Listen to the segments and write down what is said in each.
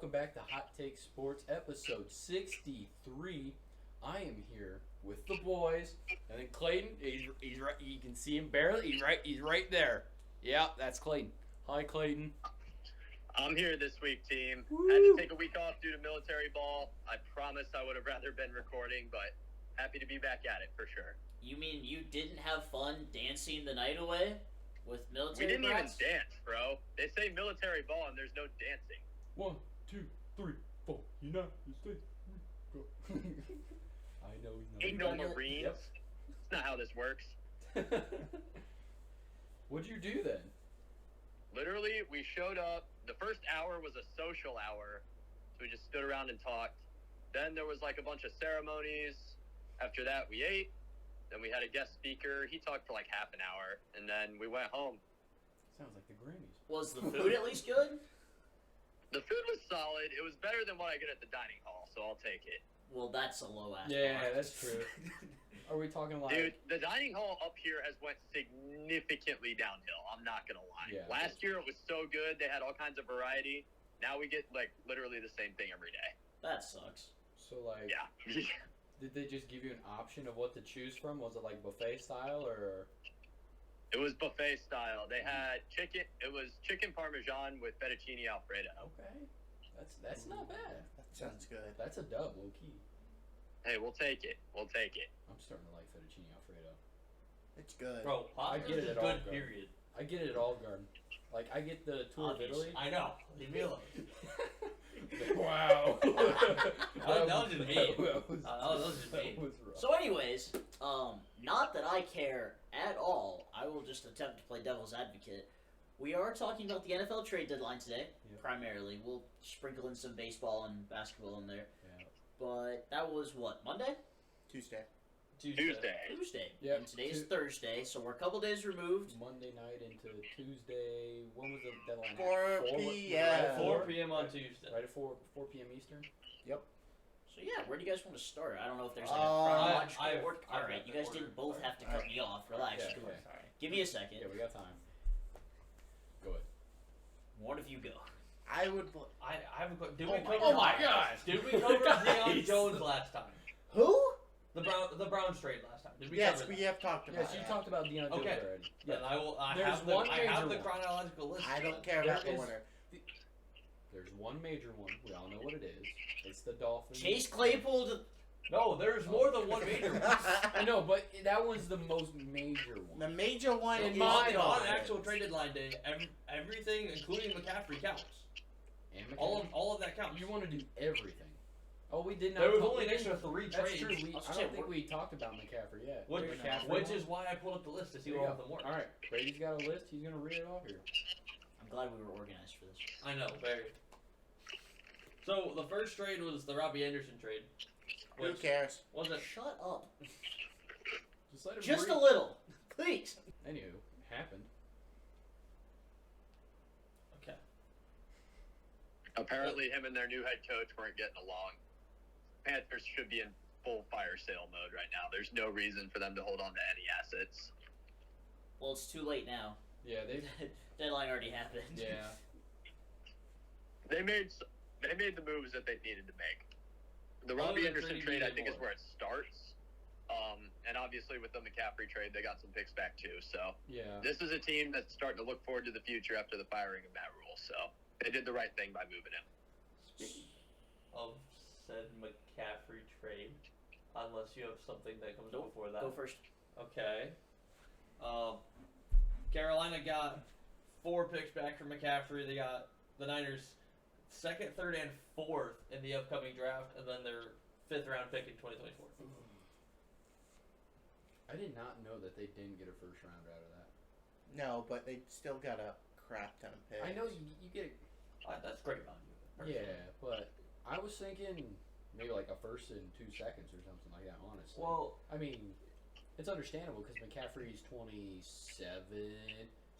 welcome back to Hot Take Sports, episode 63. I am here with the boys, and then Clayton. He's right. You can see him barely. He's right there. Yeah, that's Clayton. Hi, Clayton. I'm here this week, team. Woo. Had to take a week off due to military ball. I promise I would have rather been recording, but happy to be back at it for sure. You mean you didn't have fun dancing the night away with military? We didn't brats? even dance, bro. They say military ball and there's no dancing. 1, 2, 3, 4. United States. Go. I know. Ain't no Marines. Yep. That's not how this works. What'd you do then? Literally, we showed up. The first hour was a social hour, so we just stood around and talked. Then there was like a bunch of ceremonies. After that, we ate. Then we had a guest speaker. He talked for like half an hour, and then we went home. Sounds like the Grammys. Was the food at least good? The food was solid. It was better than what I get at the dining hall, so I'll take it. Well, that's a low ass. Yeah, bar. that's true. Are we talking like... Dude, the dining hall up here has went significantly downhill. I'm not going to lie. Yeah, Last year it was so good. They had all kinds of variety. Now we get like literally the same thing every day. That sucks. So like... Yeah. Did they just give you an option of what to choose from? Was it like buffet style or... It was buffet style. They had chicken. It was chicken parmesan with fettuccine alfredo. Okay. That's not bad. That sounds good. That's a dub, low key. Hey, we'll take it. We'll take it. I'm starting to like fettuccine alfredo. It's good. Bro, I pasta get is it all good, good. period. I get it at Olive Garden. Like, I get the tour of Italy. I know. Leave me alone. Wow. That was just mean. That was, That was just that mean. was rough. So, anyways, not that I care at all. I will just attempt to play devil's advocate. We are talking about the NFL trade deadline today, primarily. We'll sprinkle in some baseball and basketball in there. Yeah. But that was what, Monday? Tuesday. Tuesday. Tuesday. Yep. And today's Thursday, so we're a couple days removed. Monday night into Tuesday. When was the deadline? 4 p.m. 4 p.m. on Tuesday. Right at 4 p.m. Eastern? So yeah, where do you guys want to start? I don't know if there's like a I- chronological order. I've Alright, got you the guys order. didn't both have to cut me off. Relax. Yeah, okay. Sorry. Give me a second. Yeah, we got time. Go ahead. One of you go. I would. I haven't. Did Oh we my cover? gosh. Did we cover Deion Guys. Jones last time? Who? The Browns trade last time. Did we Yes, cover we that? have talked about Yes, you that. talked about Deion Jones Okay. already. Then I will. I There's have the, one I major have the one. chronological list. I don't care about There the is- winner. There's one major one. We all know what it is. It's the Dolphins. Chase Claypool to No, there's more than one major one. I know, but that was the most major one. The major one In is my the on mind. actual trade deadline day, everything, including McCaffrey, counts. And All of that counts. You want to do everything. Oh, we did not. There was talk- only an we extra didn't- 3 That's trades. true. I Let's don't check. think we talked about McCaffrey yet. Which, McCaffrey which one. is why I pulled up the list to see There what you all of go. them were. All right, Brady's got a list. He's gonna read it off here. I'm glad we were organized for this. I know, very. So the first trade was the Robbie Anderson trade. Who Which cares? wasn't. Shut up. Just let him Just read. a little. Please. Anywho, happened. Okay. Apparently, him and their new head coach weren't getting along. Panthers should be in full fire sale mode right now. There's no reason for them to hold on to any assets. Well, it's too late now. Yeah, they. Deadline already happened. Yeah. They made the moves that they needed to make. The Other Robbie than Anderson trading trade, I DJ think, is Moore. where it starts. And obviously, with the McCaffrey trade, they got some picks back too. So Yeah. this is a team that's starting to look forward to the future after the firing of Matt Rule. So they did the right thing by moving him. Of said McCaffrey trade, unless you have something that comes Nope. before that. Go first. Okay. Carolina got 4 picks back from McCaffrey. They got the Niners' 2nd, 3rd, and 4th in the upcoming draft, and then their 5th round pick in 2024. I did not know that they didn't get a first rounder out of that. No, but they still got a crap ton of picks. I know you get. That's great value. personally. Yeah, but I was thinking maybe like a first and 2 seconds or something like that. Honestly. Well, I mean, it's understandable because McCaffrey's 27.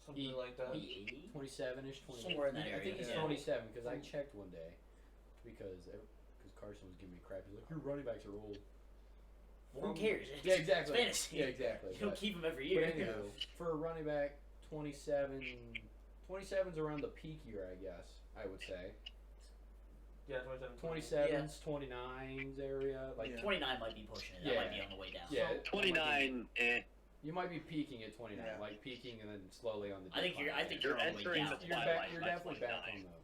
something like that. 27-ish, 20. Somewhere in that I think area, he's yeah. 27 because I checked one day because Carson was giving me crap. He's like, your running backs are old. Who cares? It's, Yeah, exactly. It's fantasy. Yeah, exactly. You don't But, keep them every but year. anyhow, for a running back, 27's around the peak year, I guess, I would say. Yeah, 27. 27s, 29s area. Like, Yeah. 29 might be pushing it. That Yeah. might be on the way down. yeah, 29, you might be peaking at 29, Yeah. like peaking and then slowly on the I think decline. you're on the way entering down. the You're twilight back. You're by definitely back 29. on the.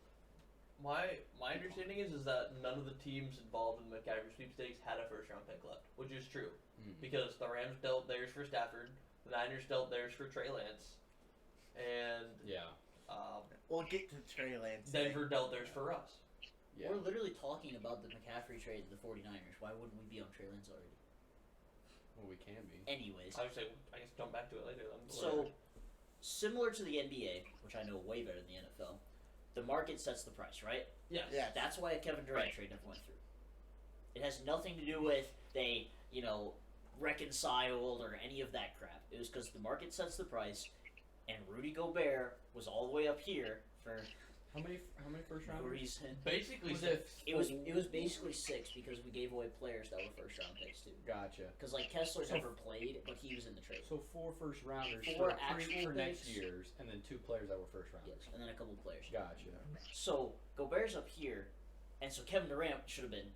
My understanding is that none of the teams involved in the McCaffrey sweepstakes had a first round pick left, which is true Mhm. because the Rams dealt theirs for Stafford, the Niners dealt theirs for Trey Lance, and Yeah. We'll get to Trey Lance. Denver dealt theirs for Russ. Yeah. We're literally talking about the McCaffrey trade to the 49ers. Why wouldn't we be on Trey Lance already? Well, we can be. Anyways, I would say I guess jump back to it later then. so similar to the NBA, which I know way better than the NFL, the market sets the price, right? yes. Yeah. That's why a Kevin Durant Right. trade never went through. It has nothing to do with they, reconciled or any of that crap. It was because the market sets the price, and Rudy Gobert was all the way up here for How many first no rounders? reason. Basically, Was six. It was basically 6 because we gave away players that were first round picks too. Gotcha. Because Kessler's So- never played, but he was in the trade. So 4 first rounders Four for actual next picks. year's, and then 2 players that were first rounders. Yes, and then a couple of players. Gotcha. So Gobert's up here, and so Kevin Durant should have been,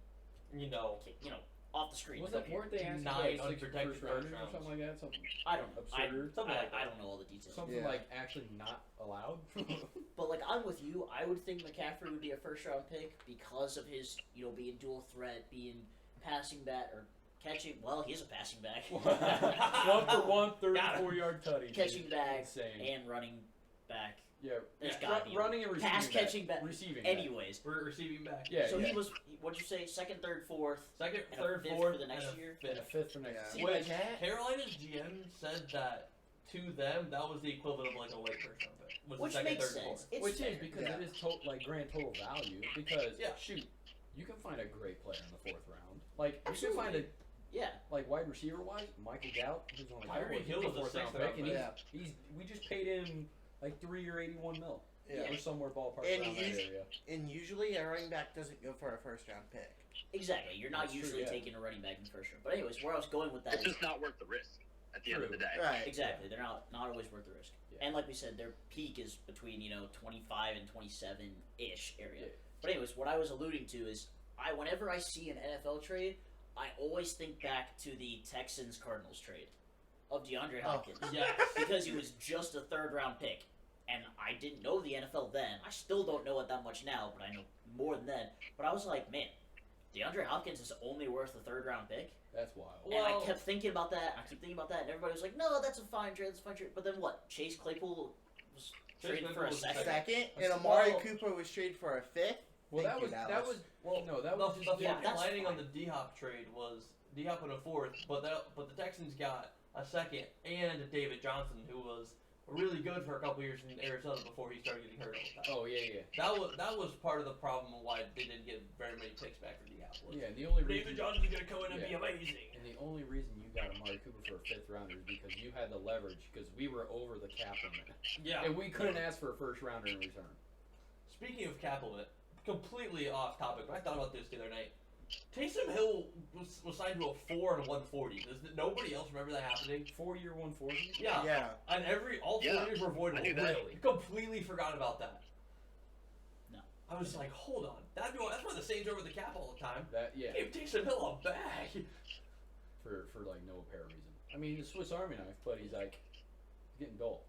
off the screen. Was that, weren't they asking for 9 like 6 unprotected first rounders first or rounds. something like that? Something I don't know. absurd. Something like I that. don't know all the details. Something Yeah. like actually not allowed. But I'm with you. I would think McCaffrey would be a first round pick because of his, being dual threat, being passing back or catching. Well, he is a passing back. 1-for-1, 34-yard tutty. Catching back Insane. and running back. Yeah. There's yeah. gotta be running and receiving. Pass back. catching back. Receiving. Anyways, We're receiving back. Yeah. so yeah. he was. What'd you say? Second, third, fourth. Second, And a third, fifth fourth, for the next and a year? And a fifth. 5th for next. Yeah. See, Which like that? Carolina's GM said that to them that was the equivalent of like a late first round pick. Was Which the second, makes third, and sense. fourth. It's Which fair. is because Yeah. it is grand total value. Because Yeah. shoot, you can find a great player in the 4th round. Like you can find a Yeah. wide receiver wise, Michael Gallup, who's on the Tyreek Cowboys, Hill he's was a 4th round sixth round pick, and pick. we just paid him like 3 or 81 mil. Yeah. Or somewhere ballpark And around that he's- area. And usually a running back doesn't go for a first round pick. Exactly. You're not That's true, usually yeah. taking a running back in the first round. But anyways, where I was going with that It's is just not worth the risk at the end of the True. day. Right. exactly they're not always worth the risk. Yeah. And like we said, their peak is between 25 and 27 ish area. Yeah. But anyways, what I was alluding to is whenever I see an NFL trade, I always think back to the Texans Cardinals trade of DeAndre Hopkins Yes. because he was just a 3rd round pick. And I didn't know the NFL then. I still don't know it that much now, but I know more than then. But I was like, man, DeAndre Hopkins is only worth a 3rd round pick. That's wild. And I Well- kept thinking about that. I keep thinking about that, and everybody was like, "No, that's a fine trade. That's a fine trade." But then what? Chase Claypool was traded for Claypool a was second. Second, Well, and Amari Cooper was traded for a 5th. Well, Thank that you, was Dallas. well, no, that The was just Falcons yeah, that's lining on fine. the D-Hop trade was D-Hop in a 4th, but the Texans got a 2nd and David Johnson, who was really good for a couple years in Arizona before he started getting hurt all the time. Oh yeah. That was part of the problem of why they didn't get very many picks back for D-Hop. was Yeah, and the only David reason Johnson's gonna come in and be Yeah. amazing. and the only reason you got Amari Cooper for a 5th rounder is because you had the leverage because we were over the cap limit. Yeah. And we couldn't ask for a first rounder in return. Speaking of cap limit, completely off topic, but I thought about this the other night. Taysom Hill was signed to a 4 and 140. Does nobody else remember that happening? 4-year 140? Yeah. Yeah. And all 4 Yeah, years were voidable. I knew that. Really? Completely forgot about that. No. I was like, hold on. That's why the Saints are over the cap all the time. That yeah. Gave Taysom Hill a bag. For like no apparent reason. I mean, he's a Swiss Army knife, but he's like getting dull.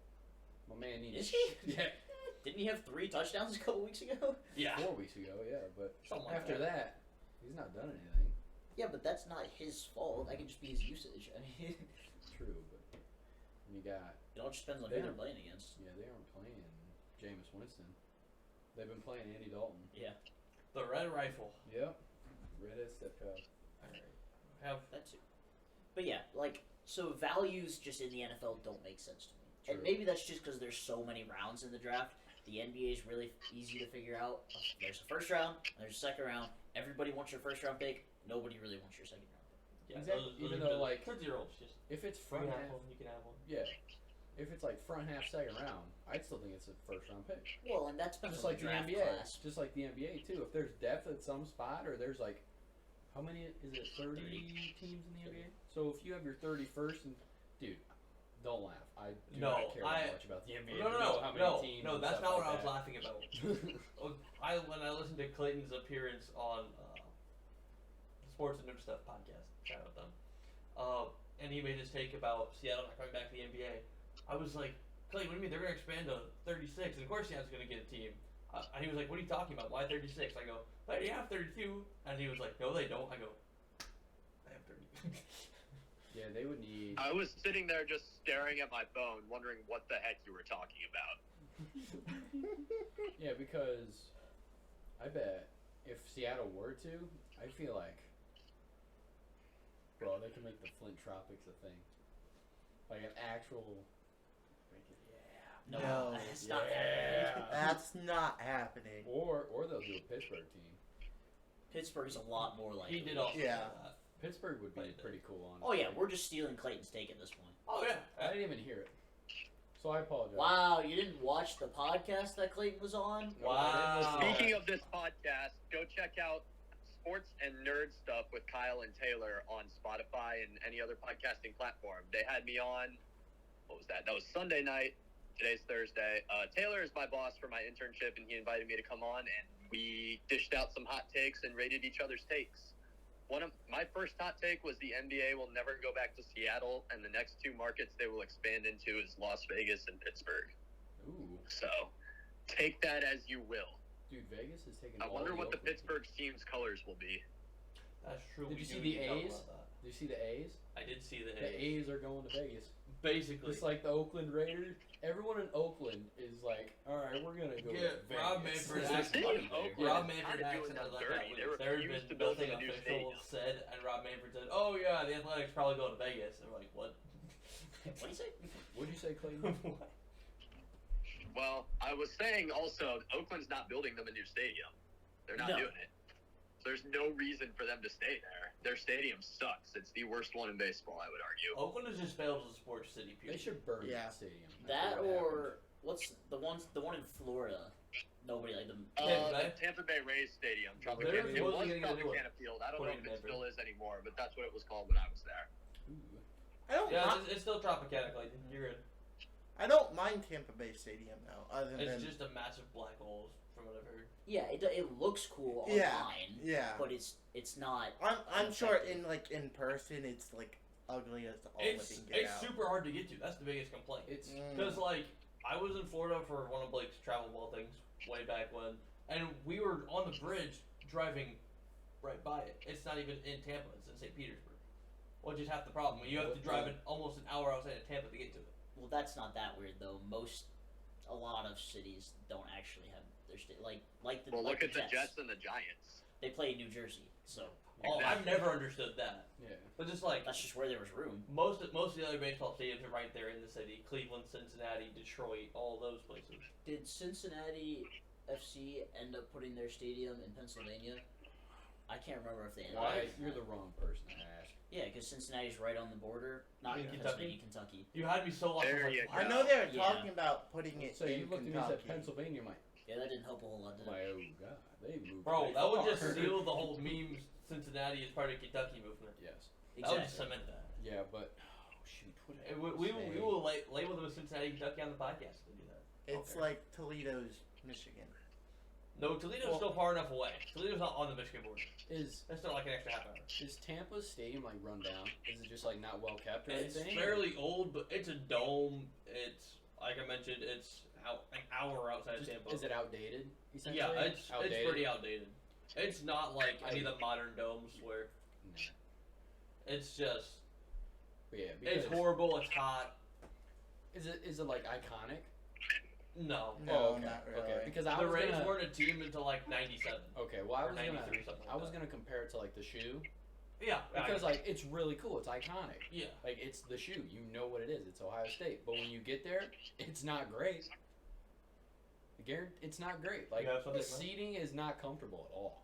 My man needs. Is he? Yeah. Didn't he have 3 touchdowns a couple weeks ago? Yeah. 4 weeks ago, yeah, but Something like after that. he's not done anything. Yeah, but that's not his fault. That could just be his usage. I mean, True, but you got it all just depends on They who they're aren't- playing against. yeah, they aren't playing Jameis Winston. They've been playing Andy Dalton. The Red Rifle. Yep. Redhead step up. Have That too. But yeah, so values just in the NFL don't make sense to me. And True. maybe that's just because there's so many rounds in the draft. The NBA is really easy to figure out. There's a first round, there's a second round. Everybody wants your first round pick. Nobody really wants your second round pick. yeah, Exactly, those even are though, the like, kids-year-olds just If it's you front can half, have one. You can have one. yeah. If it's like front half, second round, I'd still think it's a first round pick. Well, and that depends Just on like the the draft NBA. class. Just like the NBA too. If there's depth at some spot, or there's like, how many is it? 30 teams in the NBA. So if you have your 31st, and dude, Don't laugh. I do No, not care that much about the NBA. No, to know how many teams no, and that's stuff not what like I was laughing about. When I listened to Clayton's appearance on Sports and Nerd Stuff podcast, shout out them, and he made his take about Seattle not coming back to the NBA. I was like, Clayton, what do you mean they're going to expand to 36? And of course Seattle's going to get a team. And he was like, what are you talking about? Why 36? I go, but you have 32. And he was like, no, they don't. I go, I have 30. Yeah, they would need. I was sitting there just staring at my phone, wondering what the heck you were talking about. Yeah, because I bet if Seattle were to, I feel like, bro, they can make the Flint Tropics a thing, like an actual. Yeah. No, that's not happening. That's not happening. Or they'll do a Pittsburgh team. Pittsburgh's a lot more like. He did also Yeah. say that. Pittsburgh would be Right. pretty cool on. Oh yeah, we're just stealing Clayton's take at this point. Oh, yeah. I didn't even hear it, so I apologize. Wow, you didn't watch the podcast that Clayton was on? No, I didn't listen to it. Speaking of this podcast, go check out Sports and Nerd Stuff with Kyle and Taylor on Spotify and any other podcasting platform. They had me on, what was that? That was Sunday night. Today's Thursday. Taylor is my boss for my internship, and he invited me to come on, and we dished out some hot takes and rated each other's takes. One of my first hot take was the NBA will never go back to Seattle, and the next two markets they will expand into is Las Vegas and Pittsburgh. Ooh, So take that as you will. dude, Vegas is taking. I all wonder what the Oakland Pittsburgh team's colors will be. That's true. Did we you do see need the to talk A's? about that. teams. Did you see the A's? I did see the The A's. A's are going to Vegas. Basically. Just like the Oakland Raiders, everyone in Oakland is like, all right, we're gonna go Yeah, to Vegas. Rob Manfred There's acted- money Oakland- there. Rob Yeah, Manfred kinda doing acted them like dirty. that. They There had refused to been build nothing a new official stadium. said, and Rob Manfred said, "Oh yeah, the Athletics probably going to Vegas." And we're like, "What?" What do you say? What'd you say, Clayton? Well, I was saying also, Oakland's not building them a new stadium. They're not No. doing it. So there's no reason for them to stay there. Their stadium sucks. It's the worst one in baseball, I would argue. Oakland has just failed as a sports city. They Period. should burn Yeah. that stadium. That That's what or what's the one in Florida? Nobody like them. The Tampa Bay Rays Stadium. They're Tropicana. It was supposedly gonna do it. Tropicana Field. I don't know Put it if in it Denver. still is anymore, but that's what it was called when I was there. happened. Ooh. I don't. Yeah, mi- it's still Tropicana, Clayton. You're good. I don't mind Tampa Bay Stadium though. Other It's than just a massive black hole, from what I've heard. Yeah, it looks cool Yeah. online, yeah, but it's not. I'm sure in person it's like ugly as all It's living get out. super hard to get to. That's the biggest complaint. It's Because, like, I was in Florida for one of Blake's travel ball things way back when, and we were on the bridge driving right by it. It's not even in Tampa, it's in St. Petersburg. Which is half the problem. You have to drive it almost an hour outside of Tampa to get to it. Well, that's not that weird though. A lot of cities don't actually have their like the Well, like look at the Jets. Jets and the Giants. They play in New Jersey, so Oh, I've Exactly. never understood that. yeah. But just like, that's just where there was room. most of the other baseball stadiums are right there in the city. Cleveland, Cincinnati, Detroit, all those places. Did Cincinnati FC end up putting their stadium in Pennsylvania? I can't remember if they ended Why? up. You're the wrong person to ask. Yeah, because Cincinnati's right on the border. Not In Pennsylvania, Kentucky. You had me so lost. There I'm like, you what? I know they were Yeah. talking about putting it So in you looked at me and Kentucky. said Pennsylvania, Mike. Yeah, that didn't help a whole lot, did it? Like, oh god, they moved. Bro, pretty that would far. just seal the whole memes Cincinnati is part of Kentucky movement. Yes. That would Exactly. just cement that. Yeah, but oh shoot, what did I We say? will label them as Cincinnati, Kentucky on the podcast if they do that. It's Okay. like Toledo's Michigan. No, Toledo's Well- still far enough away. Toledo's not on the Michigan border. Is That's still like an extra half hour. Tampa's stadium like run down? Is it just like not well kept or It's anything? fairly old, but it's a dome. It's like I mentioned, it's an hour outside of Just- Tampa. is it outdated? Essentially? Yeah, it's pretty outdated. It's not like any of the modern domes where Nah. it's just But yeah, it's because horrible. It's hot. Is it like iconic? No, No, Oh, okay. not really. Okay, because I the was Rays gonna. weren't a team until like '97. Okay, well I or was gonna. 93, something like I was that. gonna compare it to like the shoe Yeah, because like it's really cool. It's iconic. yeah. Like it's the shoe. You know what it is. It's Ohio State. But when you get there, it's not great. It's not great. Like You have something, the man? seating is not comfortable at all.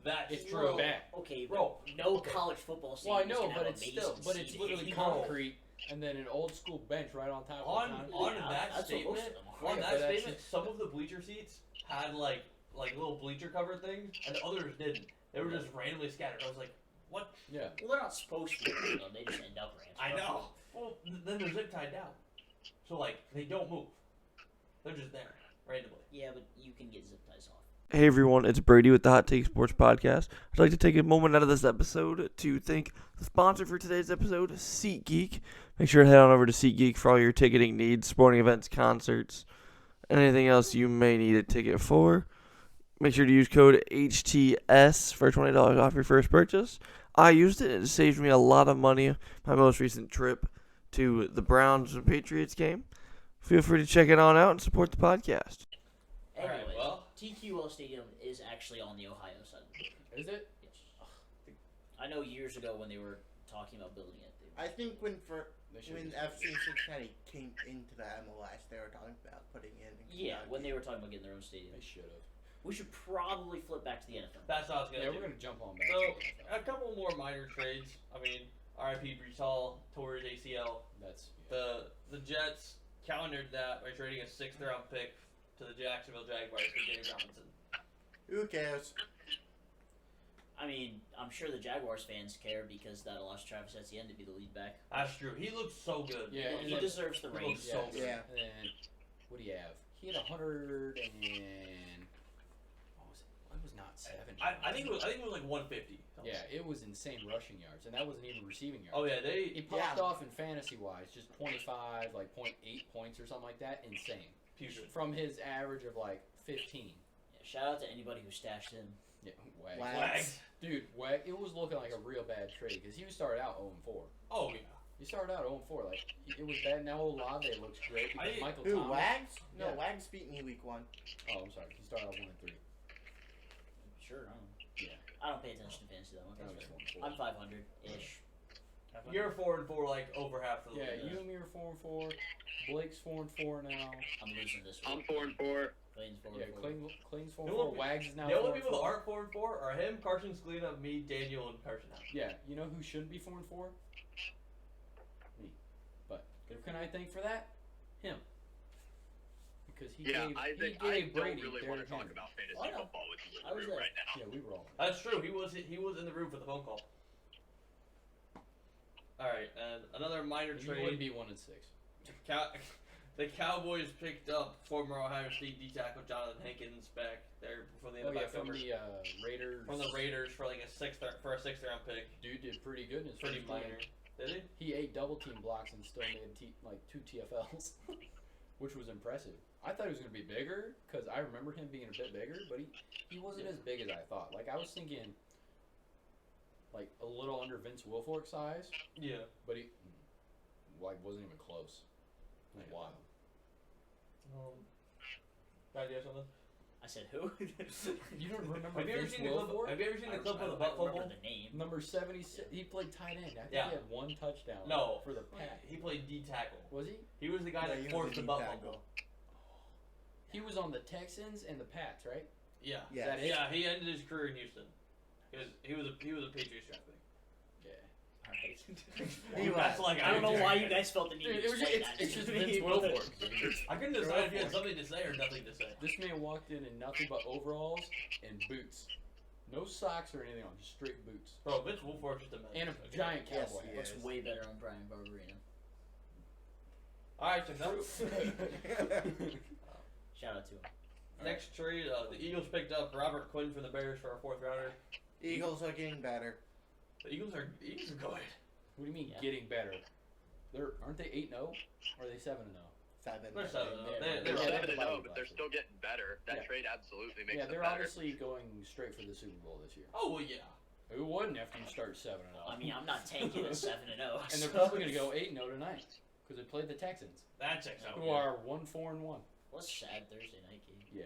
That's It's true. bad. Okay, Bro, no okay. college football Well, I stadium. know, but it's still, literally Bro. concrete and then an old school bench right on top On of the on Yeah, that that's what most statement, of them are. on Yeah, that but that's statement, some of the bleacher seats had like little bleacher cover things, and others didn't. They were just randomly scattered. I was like, what? Yeah. Well, they're not supposed to. Though. They just end up ranch. I know. Well, then they're zip tied down, so like they don't move. They're just there randomly. Yeah, but you can get zip ties off. Hey everyone, it's Brady with the Hot Take Sports Podcast. I'd like to take a moment out of this episode to thank the sponsor for today's episode, SeatGeek. Make sure to head on over to SeatGeek for all your ticketing needs, sporting events, concerts, anything else you may need a ticket for. Make sure to use code HTS for $20 off your first purchase. I used it and it saved me a lot of money. My most recent trip to the Browns and Patriots game. Feel free to check it on out and support the podcast. Alright, Anyways, well. TQL Stadium is actually on the Ohio side. Is it? Yes. I know years ago when they were talking about building it. I think when They should when just- FC Cincinnati came into the MLS, they were talking about putting in. Yeah, when they were talking about getting their own stadium. They should have. We should probably flip back to the NFL. That's what I was gonna Yeah, do. we're gonna jump on back. So, to the NFL. a couple more minor trades. I mean, RIP Brees Hall tore his ACL. That's The Jets countered that by trading a 6th-round pick to the Jacksonville Jaguars for James Robinson. Who cares? I mean, I'm sure the Jaguars fans care because that allows Travis Etienne to be the lead back. That's true. He looks so good. Yeah, and He then- deserves the he ring. looks so good. Yeah. And then what do you have? He had 100 and what was it? It was not 70. I think it was like 150. Yeah, it was insane rushing yards, and that wasn't even receiving yards. Oh yeah, He they popped Yeah. off in fantasy wise, just 25, like 0.8 points or something like that. Insane. putrid. From his average of like 15. Yeah, shout out to anybody who stashed him. Yeah, Wag. Wags. Dude, Wag, it was looking like a real bad trade because he started out 0-4. Oh yeah. He started out 0-4. Like, it was bad. Now Olave looks great because I- Michael Who? Thomas. Wags? No, Yeah. Wags beat me week 1. Oh, I'm sorry. He started out 1-3. Sure, I don't know. Yeah. I don't pay attention to fantasy that much. Now That's he's fair. 1-4. I'm 500-ish. You're 4-4, like over half the Yeah, league. you and me are 4-4. Blake's 4-4 now. I'm losing this I'm week. 4-4. Clayton's 4 Yeah, and 4. Clayton's You 4-4. know what- Wags is now The only people that 4-4. aren't 4-4 are him, Carson Scalina, me, Daniel, and Carson House. Yeah, you know who shouldn't be 4-4? Me. But who can I thank for that? Him. Because he Yeah, gave, I think he I gave don't Brady really want to Derrick talk Henry. about fantasy I know. football with you in I the was room there. right now. Yeah, we were all in. That's true. He was in the room for the phone call. All right, and another minor You trade. would be 1-6. The Cowboys picked up former Ohio State D tackle Jonathan Hankins back there before the end Oh of yeah, October. from the Raiders. From the Raiders for like a 6th-round pick. Dude did pretty good in his Pretty first minor. game. Did he? He ate double team blocks and still made like 2 TFLs, which was impressive. I thought he was going to be bigger because I remember him being a bit bigger, but he wasn't as big as I thought. Like I was thinking, like a little under Vince Wilfork size, Yeah. but he like wasn't even close. It was wild. Brad, do you have something? I said who? You don't remember Have you ever Vince seen the clip? Wilfork? Have you ever seen the clip of the I butt remember fumble? the name. Number 76. He played tight end. I think Yeah. he had 1 touchdown. No. For the Pats. He played D tackle. Was he? He was the guy Yeah, that he was forced the the butt D-tackle. fumble. He was on the Texans and the Pats, right? Yeah. Yes. that it? Yeah, he ended his career in Houston. He was a Patriots draft pick. Yeah. Alright. He That's was. like I don't know why you guys felt the need Dude, to it was explain just, that. it's just to me, Vince but- Wilfork. Dude. I couldn't decide if he had something to say or nothing to say. This man walked in nothing but overalls and boots. No socks or anything on, just straight boots. Bro, Vince Wilfork's just a man. And a giant Yes, cowboy he hat. Looks Yes. way better on Brian Barberino. Alright, check that out. Shout out to him. Next trade, the Eagles picked up Robert Quinn from the Bears for a 4th rounder. Eagles are getting better. The Eagles are good. What do you mean Yeah. getting better? Aren't they 8-0? Or are they 7-0? 7. They're 7-0. They're They're Yeah, 7 they to have a 0, but they're still getting better. That Yeah. trade absolutely makes Yeah, them they're better. obviously going straight for the Super Bowl this year. Oh well, yeah. Who wouldn't after you start 7-0? I mean, I'm not tanking at 7-0. And they're probably going to go 8-0 tonight because they played the Texans, That checks out. who are 1-4-1. What's sad Thursday night game? Yeah.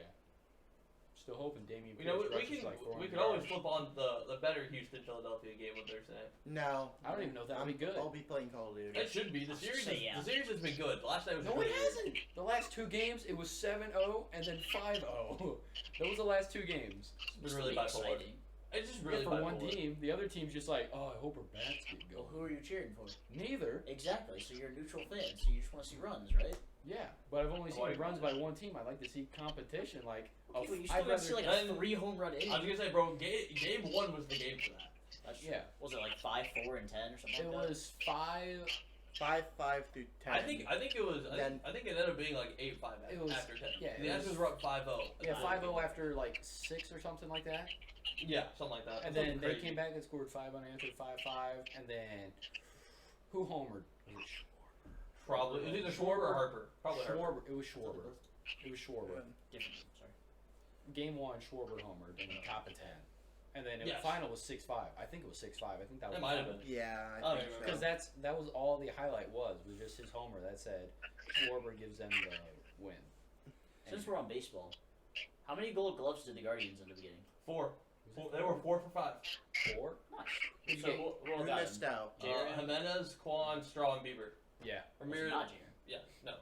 Still hoping Damian You know, Pierce we rushes can like 400 we can always yards. flip on the better Houston Philadelphia game on Thursday. No. I don't even know if that would be good. I'll be playing Call of Duty. It should be. The series Say yeah. the series has been good. The last night was No, really it hasn't. The last 2 games, it was 7-0 and then 5-0. Those were the last 2 games. It's been It's really pretty bipolar. exciting. It's just Yeah, really for one bipolar. team. The other team's just like, oh, I hope her bats get Well, going. who are you cheering for? Neither. Exactly. So you're a neutral fan. So you just want to see runs, right? Yeah, but I've only seen Like- runs by one team. I like to see competition. Like, Okay, but you I'd still got to see rather- like a and- 3 home run inning. I was gonna say, bro, game 1 was the game for that. That's true. Yeah. Was it like 5, 4, and 10 or something? It like that? was 5. 5 through 10. I think it was. Then- I think it ended up being like 8-5 It was- after 10. yeah, the it Astros was- were up 5-0. Yeah, 5-0 after like 6 or something like that. Yeah, something like that. And Something then they crazy. came back and scored 5 unanswered, 5-5, and then who homered? Probably it was either Schwarber or Harper. Probably Harper. Schwarber. It was Schwarber. It was Schwarber. Different. Sorry. Game 1, Schwarber homered in the top of 10, and then the Yes. final was 6-5. I think it was 6-5. I think that was It might have been. Yeah, Oh, I think yeah, so. because that was all the highlight was just his homer that said Schwarber gives them the win. Since we're on baseball, how many Gold Gloves did the Guardians end up getting? 4. They were 4 for 5. 4. Nice. So we'll Who got missed out? Jaron? Jimenez, Quan, Straw, and Bieber. Yeah, Ramirez. Not Jaron. Yeah, no.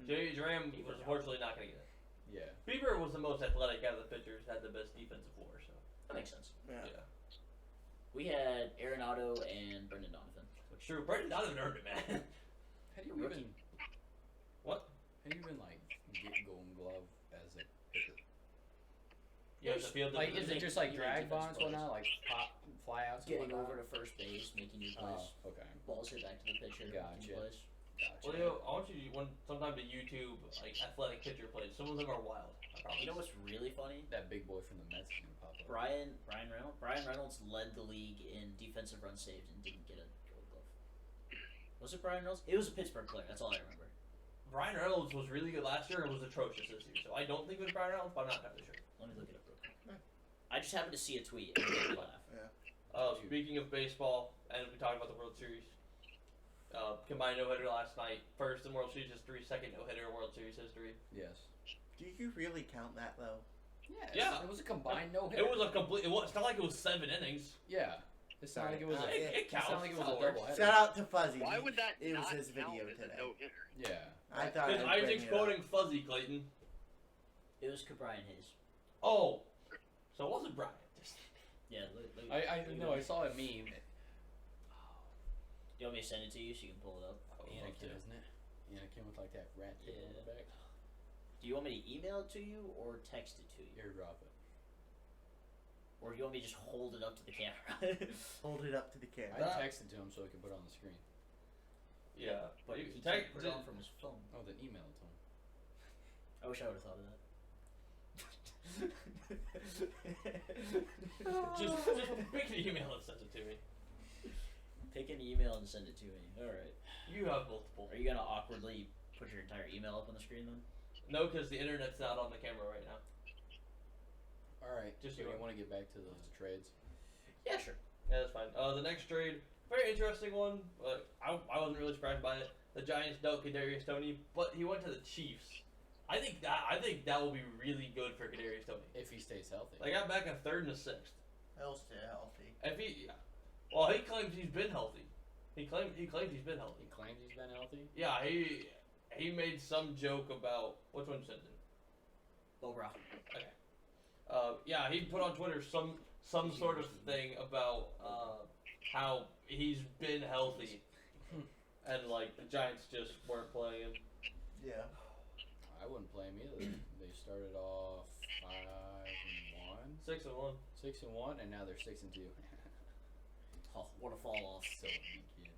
Jerry Bieber, was no. unfortunately not going to get it. yeah. Bieber was the most athletic out of the pitchers, had the best defensive floor. So That makes sense. Yeah. yeah, We had Arenado and Brendan Donovan. it's true. Brendan Donovan earned it, man. How do you Rookie. even? What? How do you even like get Golden Glove as a pitcher? Yeah, the field. Like, is it just like You drag make defense bonds, whatnot, like pop, flyouts, and Getting whatnot? over to first base, making new plays. Oh, okay, Balls hit back to the pitcher. making Gotcha. plays. gotcha. Well, yo, I want you to sometime to YouTube like athletic pitcher plays. Some of them are wild. I promise. You know what's really funny? That big boy from the Mets is gonna pop up. Brian Reynolds. Brian Reynolds led the league in defensive runs saved and didn't get a Gold Glove. Was it Brian Reynolds? It was a Pittsburgh player. That's all I remember. Brian Reynolds was really good last year and was atrocious this year. So I don't think it was Brian Reynolds, but I'm not entirely sure. Let me look it up real quick. I just happened to see a tweet and it made me laugh. Speaking of baseball, and we talked about the World Series. Combined no-hitter last night. First in World Series history, second no-hitter in World Series history. Yes. Do you really count that though? Yes. Yeah. It was a combined no hit. It was a complete. It's not like it was 7 innings. Yeah. It's not like it was. It counts. It's not like it was a That works. double header. Shout out to Fuzzy. Why would that It was not his count video as today. a no-hitter? Yeah. I thought Because I'd bring Isaac's it up. quoting Fuzzy, Clayton. It was Brian Hayes. Oh, so it wasn't Brian. Yeah, look, I know. I saw a meme. You want me to send it to you so you can pull it up? Anakin, isn't it? Anakin with like that rat tail on the Yeah. back. Do you want me to email it to you or text it to you? Airdrop it. Or do you want me to just hold it up to the camera? Hold it up to the I camera. That- texted to him so he could put it on the screen. Yeah, But you he take, can't put it on from his phone. Oh, then email it to him. I wish I would have thought of that. just make an email and send it to me. Take an email and send it to me. Alright. You have multiple. Are you gonna awkwardly put your entire email up on the screen then? No, because the internet's not on the camera right now. All right. Just so you. you want to get back to the trades? Yeah, sure. Yeah, that's fine. The next trade, very interesting one. But I wasn't really surprised by it. The Giants dealt Kadarius Toney, but he went to the Chiefs. I think that will be really good for Kadarius Toney. If he stays healthy. They got back a 3rd and a 6th. He'll stay healthy. If he, well, he claims he's been healthy. He claims he's been healthy. He claims he's been healthy. Yeah, he made some joke about which one sent it. Bobra. Yeah, he put on Twitter some sort of thing about how he's been healthy, and like the Giants just weren't playing him. Yeah. I wouldn't play him either. They started off 5-1, 6-1. 6-1, and now they're 6-2. Oh, what a fall off. So it begins.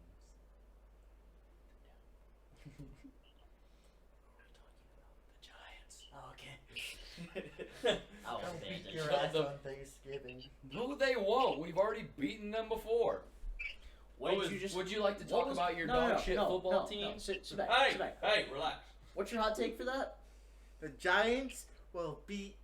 Oh, okay. I was Don't paying beat your attention. ass The- on Thanksgiving. No, they won't. We've already beaten them before. What did you just? Would you like to what talk was- about your no, dog shit football no, team? No. Sit back. Hey, Sit back. hey, relax. What's your hot take for that? The Giants will beat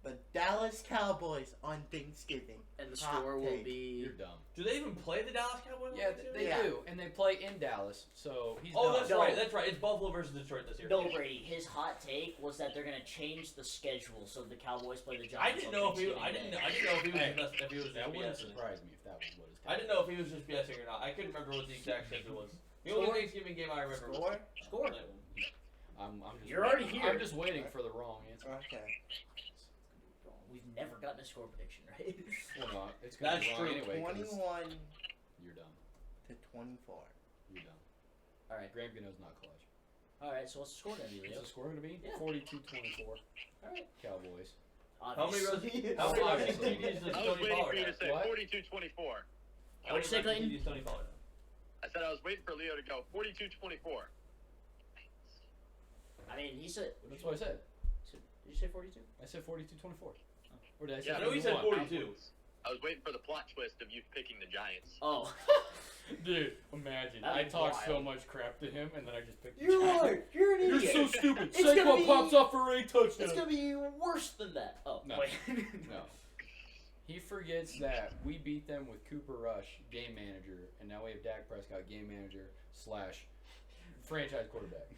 the Dallas Cowboys on Thanksgiving. And the Hot score will take. be. You're dumb. Do they even play the Dallas Cowboys? Yeah, they Yeah. do, and they play in Dallas, so he's Oh, done. that's No. right. That's right. It's Buffalo versus Detroit this year. No, Brady. His hot take was that they're gonna change the schedule so the Cowboys play the I Giants. didn't on know if he. Thanksgiving I didn't Day. know if he was Hey, just if he was That just wouldn't BSing. surprise me if that was what his. I didn't know if he was just BSing or not. I couldn't remember what the exact schedule was. The only Score? Thanksgiving game I remember. Score? Score. I'm just. You're already waiting. here. I'm just waiting for the wrong answer. Okay. We've never gotten a score prediction, right? Well, no, it's gonna That's be wrong true. anyway. 21 You're dumb. to 24. You're dumb. All right. Graham Gano's not clutch. All right. So what's the score gonna be, Leo? What's the score gonna be? Yeah. 42-24. All right. Cowboys. How many Obviously. rushing Obviously. TDs does I was Tony waiting Pollard for you to have? say What? 42-24. How What'd you say, many rushing Clayton? TDs Tony Pollard have? I said I was waiting for Leo to go 42-24. I mean, he said. That's what I said. Did you say 42? I said 42-24. Or did I say Yeah, I know he said 41? 42. I was waiting for the plot twist of you picking the Giants. Oh. Dude, imagine. That'd I be talked so wild. much crap to him, and then I just picked the You're Giants. right. You're an You're idiot. so stupid. It's gonna Saquon be- pops up for a touchdown. It's gonna be even worse than that. Oh, No. wait. No. He forgets that we beat them with Cooper Rush, game manager, and now we have Dak Prescott, game manager / franchise quarterback.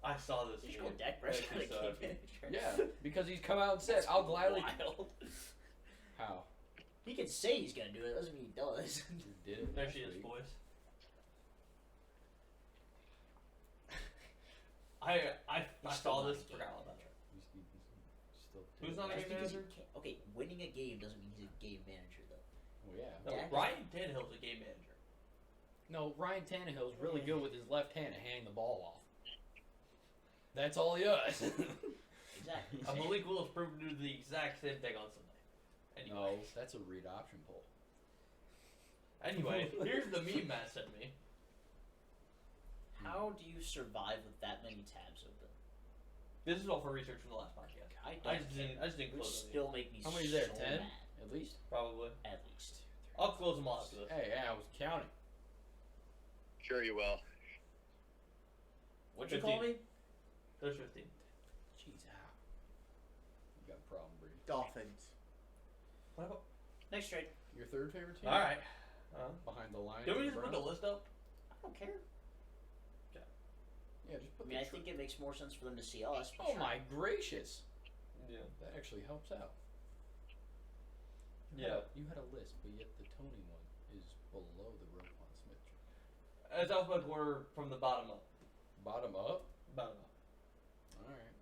I saw this. You should game. go Dak Prescott Actually, game so- manager. Yeah, because he's come out and said, "I'll gladly." Wild. How? He can say he's gonna do it. Doesn't mean he does. He did it. There last she is, week. boys. I saw this. Forgot all about it. Still Who's not a That's game because manager? he can't. Okay, winning a game doesn't mean he's a game manager though. Well, yeah. No, Dak is- Ryan Tannehill's a game manager. No, Ryan Tannehill's really good with his left hand to hang the ball off. That's all he does. Exactly. Malik Willis proved to do the exact same thing on Sunday. Anyway, No, that's a read option pull. anyway, here's the meme Matt sent me. How do you survive with that many tabs open? This is all for research from the last podcast. I I just didn't It would close them. still make me How many is so there? 10? mad. At least? Probably. At least. I'll close them all after this. Hey, yeah, I was counting. Sure you will. What'd you call 15. me? There's 15. Jeez, ow. You got a problem, Brady. Dolphins. What about? Next trade. Your third favorite team? All right. Behind the Lions. Can we and just put the Browns? list up? I don't care. Yeah, just I put mean, I the think it makes more sense for them to see us. But Oh sure. my gracious. Yeah. That actually helps out. Yeah. You had a list, but yet the Tony one is below the Roquan Smith. It's alphabetical order from the bottom up. Bottom up? Bottom up. Alright.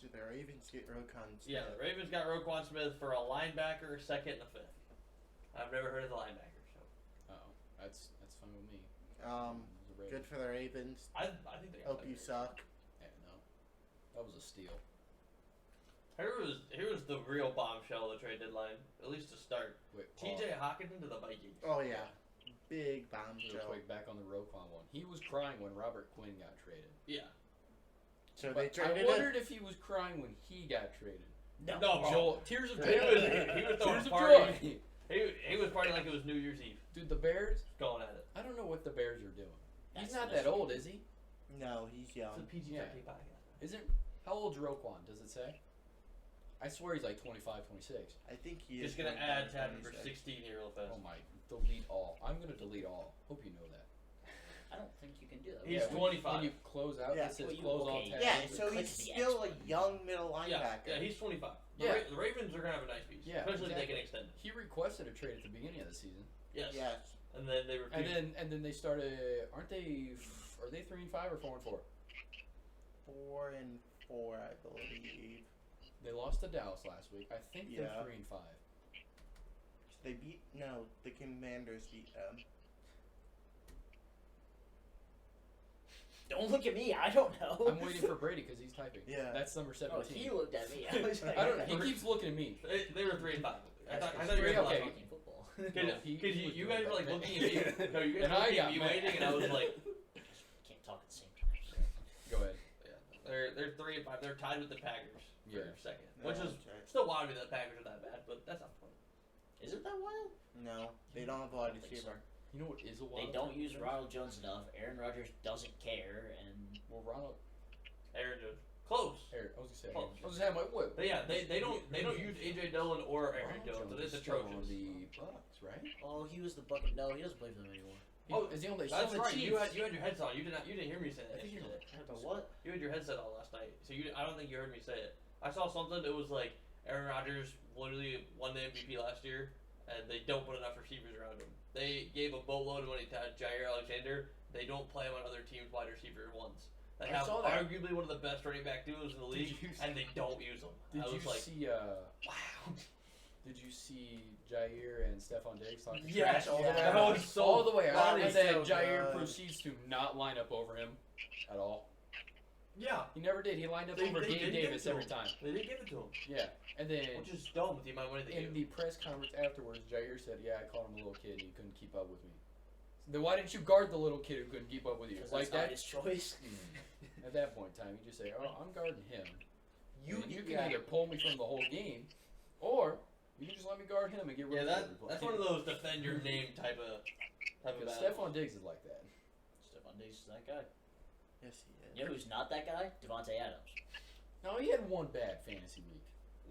So the Ravens get Roquan Smith. Yeah, the Ravens got Roquan Smith for a linebacker, second and a fifth. I've never heard of the linebacker, so Uh-oh. That's fine with me. It Um, was a Raven. Good for the Ravens. I think they got Hope you better. suck. Yeah, no. That was a steal. Here was the real bombshell of the trade deadline, at least to start. Wait, TJ Hawkinson to the Vikings. Oh yeah, big Real bombshell. quick, back on the Roquan one. He was crying when Robert Quinn got traded. Yeah. So But they I traded wondered if he was crying when he got traded. No. No, Joel, tears of He joy. was throwing Tears of parties. joy. He was partying like it was New Year's Eve, Dude, the Bears, going at it. I don't know what the Bears are doing. He's That's not the that best old, thing. is he? No, he's It's young. a PG-13 Yeah. podcast. Isn't how old's Roquan? Does it say? I swear he's like 25, 26. I think he is. Just gonna 25, add tab for 26. 16 here real fast. Oh my! Delete all. I'm gonna delete all. Hope you know that. I don't think you can do that. He's when- 25. When you close out, Yeah. it says Well, you- close all okay, tabs. Yeah, You so click he's the still X a button. young middle Yeah, linebacker. yeah, he's 25. Yeah. The Ravens are gonna have a nice piece, Yeah, especially if they can exactly. extend it. He requested a trade at the beginning of the season, Yes. Yes. And then they refused. and then they started. Aren't they? Are they 3-5 or 4-4? 4-4, I believe. They lost to Dallas last week. I think they're Yeah. 3-5. They beat the Commanders beat them. Don't look at me. I don't know. I'm waiting for Brady because he's typing. Yeah. That's number Oh, 17. he looked at me. I was like, I don't know. He keeps looking at me. They were 3-5. I thought you Three, guys were okay. like, Talking football. because No, he was you doing guys were like that. looking at me. No, you guys And were I looking got at me mad. waiting, and I was like, Can't talk at the same time. Go ahead. yeah, they're 3-5. They're tied with the Packers for Yeah. second, No, which is that's right. still wild to me that the Packers are that bad, but that's not the point. Is it that wild? No, they don't have a I wide don't think receiver. You know what is a wild? They don't card use for them? Ronald Jones enough. Aaron Rodgers doesn't care, and Well, Ronald. Aaron Jones, close. Aaron, I was gonna say. Close. I was gonna say, I'm like, what? But yeah, they don't use AJ Dillon or Aaron Ronald Jones. So it's is the still on Trojans. the Bucks, right? oh, he was the bucket. No, he doesn't play for them anymore. Is he on the? That's he's on the right. You Chiefs. had your headset on. You didn't hear me say I that think yesterday. The what? You had your headset on last night, so I don't think you heard me say it. I saw something that was like Aaron Rodgers literally won the MVP last year, and they don't put enough receivers around him. They gave a boatload of money to Jair Alexander. They don't play him on other teams' wide receiver ones. They I have saw that. arguably one of the best running back duos in the Did league, you and they don't use them. Did I you was like, see? wow. Did you see Jair and Stephon Diggs talking Yes, trash all the way that out? was so all the way out, that and was then so Jair good. proceeds to not line up over him at all. Yeah. He never did. He lined up They over Gabe didn't give Davis it to every him. time. They didn't give it to him. Yeah, and then Which is dumb with the amount of money they in give. the press conference afterwards, Jair said, "Yeah, I called him a little kid. And he couldn't keep up with me." Then why didn't you guard the little kid who couldn't keep up with you? Because Like that's not that. his choice. At that point in time, you just say, "Oh, I'm guarding him." You can yeah. either pull me from the whole game, or you can just let me guard him and get rid Yeah, of every play. that's one of those defend your name type of Because battles. Stephon Diggs is like that. Stephon Diggs is that guy. Yes, he is. You know who's not that guy? Devontae Adams. No, he had one bad fantasy week.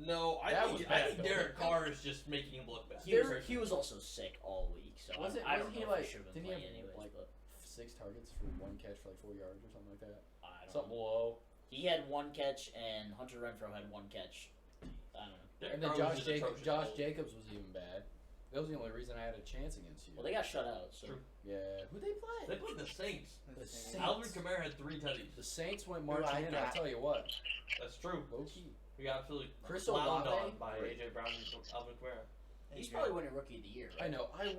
No, I That think, was I bad, think though. Derek Carr is just making him look bad. He was also sick all week, so Wasn't I don't he know like? if he should have been Didn't he playing have anyways. like But 6 targets for 1 catch for like 4 yards or something like that? I don't Something know. low. He had 1 catch, and Hunter Renfrow had 1 catch. I don't know. Derek And then Carr was Josh just atrocious. Jacobs was even bad. That was the only reason I had a chance against you. Well, they got shut out. So True. Yeah. Who they play? They played the Saints. The Saints. Saints. Alvin Kamara had 3 tutties. The Saints went Who I marching in. I'll got. tell you what. That's true. Low key. We got absolutely Chris clowned Olave? on by AJ Brown and Alvin Kamara. he's probably winning Rookie of the Year. Right? I know. I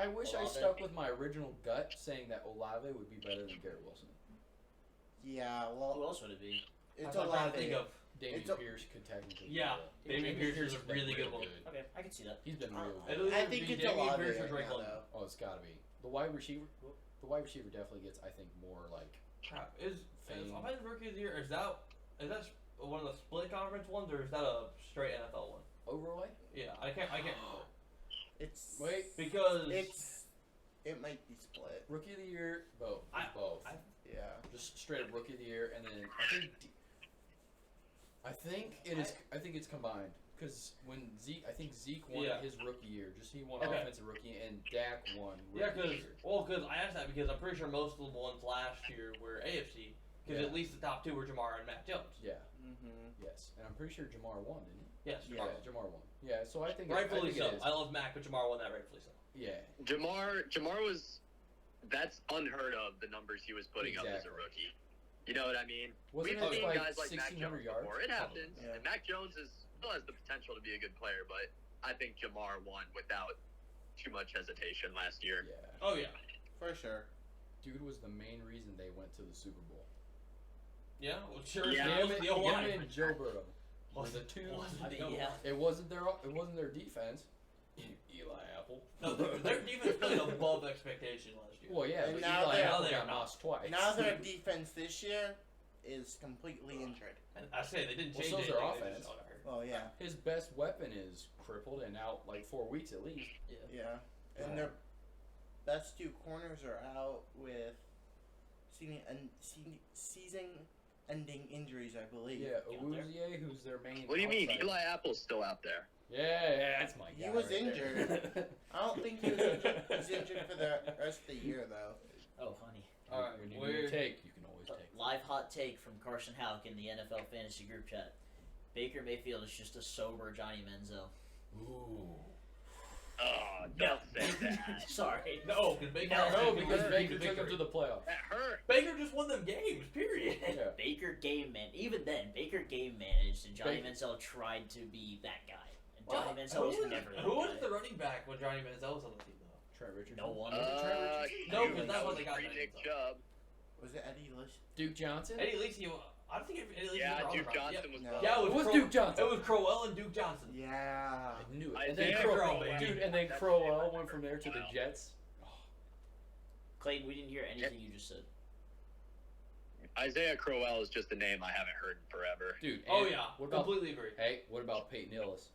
wish I Olave? stuck with my original gut saying that Olave would be better than Garrett Wilson. Yeah, Who well, else would it be? it's I'm a trying lot to think of. David It's a- Pierce could technically. Yeah, be that. Dameon Pierce is a has been really good real one. Okay, I can see that. He's been real It'll good. I either think be it's Dameon Olave Pierce or right Drake now, London. though. Oh, it's gotta be the wide receiver. The wide receiver definitely gets, I think, more like. Crap. Is Fame. Offensive Rookie of the Year, is that one of the split conference ones, or is that a straight NFL one? Overall? Yeah, I can't remember. It's Wait. Because it might be split. Rookie of the year, both. Both. Yeah. Just straight up rookie of the year, and then I think it's combined because when I think Zeke won Yeah. his rookie year. Just he won Okay. offensive rookie, and Dak won. Yeah, Rookie of the because year. I asked that because I'm pretty sure most of the ones last year were AFC. Because Yeah. at least the top 2 were Jamar and Mac Jones. Yeah. Mm-hmm. Yes, and I'm pretty sure Jamar won, didn't he? Yes, Yeah. Jamar. Jamar won. Yeah, so I think Rightfully I think so. It is. I love Mac, but Jamar won that rightfully so. Yeah. Jamar was. That's unheard of. The numbers he was putting up as a Exactly. rookie. You know what I mean? Wasn't We've it seen like guys like Mac 1,600 Jones yards? before. It happens. Yeah. And Mac Jones still has the potential to be a good player, but I think Jamar won without too much hesitation last year. Yeah. Oh, yeah. For sure. Dude was the main reason they went to the Super Bowl. Yeah, well, sure. Yeah. Him, the O-line. Him and Joe Burrow were Was the it- two. was I it mean, the yeah. It wasn't their defense. Eli Apple. No, their defense played above expectation last year. Well, yeah, And but now Eli they're- Apple Now they got are not. mossed twice. Now their defense this year is completely injured. And I say they didn't Well, change so's anything. their They offense. just got hurt. Well, yeah, His best weapon is crippled and out like 4 weeks at least. yeah, and their best 2 corners are out with season-ending injuries, I believe. Yeah, Awuzie, who's their main. What do you mean? outside- Eli Apple's still out there. Yeah, that's my guy. He was right injured. there. I don't think he was injured. He's injured for the rest of the year, though. Oh, funny. All right, When you we're- need a take, you can always take. Live hot take from Carson Houck in the NFL Fantasy Group Chat. Baker Mayfield is just a sober Johnny Manziel. Ooh. Oh, don't say that. Sorry. No, because Baker. No, actually because won Baker the took him victory. to the playoffs. That hurt. Baker just won them games. Period. Yeah. Baker game man. Even then, Baker game managed, and Johnny Baker- Manziel tried to be that guy. And Well, Johnny Manziel was never that who was guy. the running back when Johnny Manziel was on the team, though? Trent Richardson. No one. No, Duke, because that was the guy Free that Nick was Chubb. Was it Eddie Lish? Duke Johnson. Eddie Lacy. I don't think Eddie Lacy Yeah, was on Duke the Johnson was. No. Yeah, It was Cro- Duke Johnson. It was Crowell and Duke Johnson. Yeah. I knew it. Isaiah And then Crowell, Dude, and then That's Crowell it. went from there to the Wow. Jets. Clayton, we didn't hear anything you just said. Isaiah Crowell is just a name I haven't heard in forever. Dude. Oh and yeah, What about? completely agree. Hey, what about Peyton Hillis?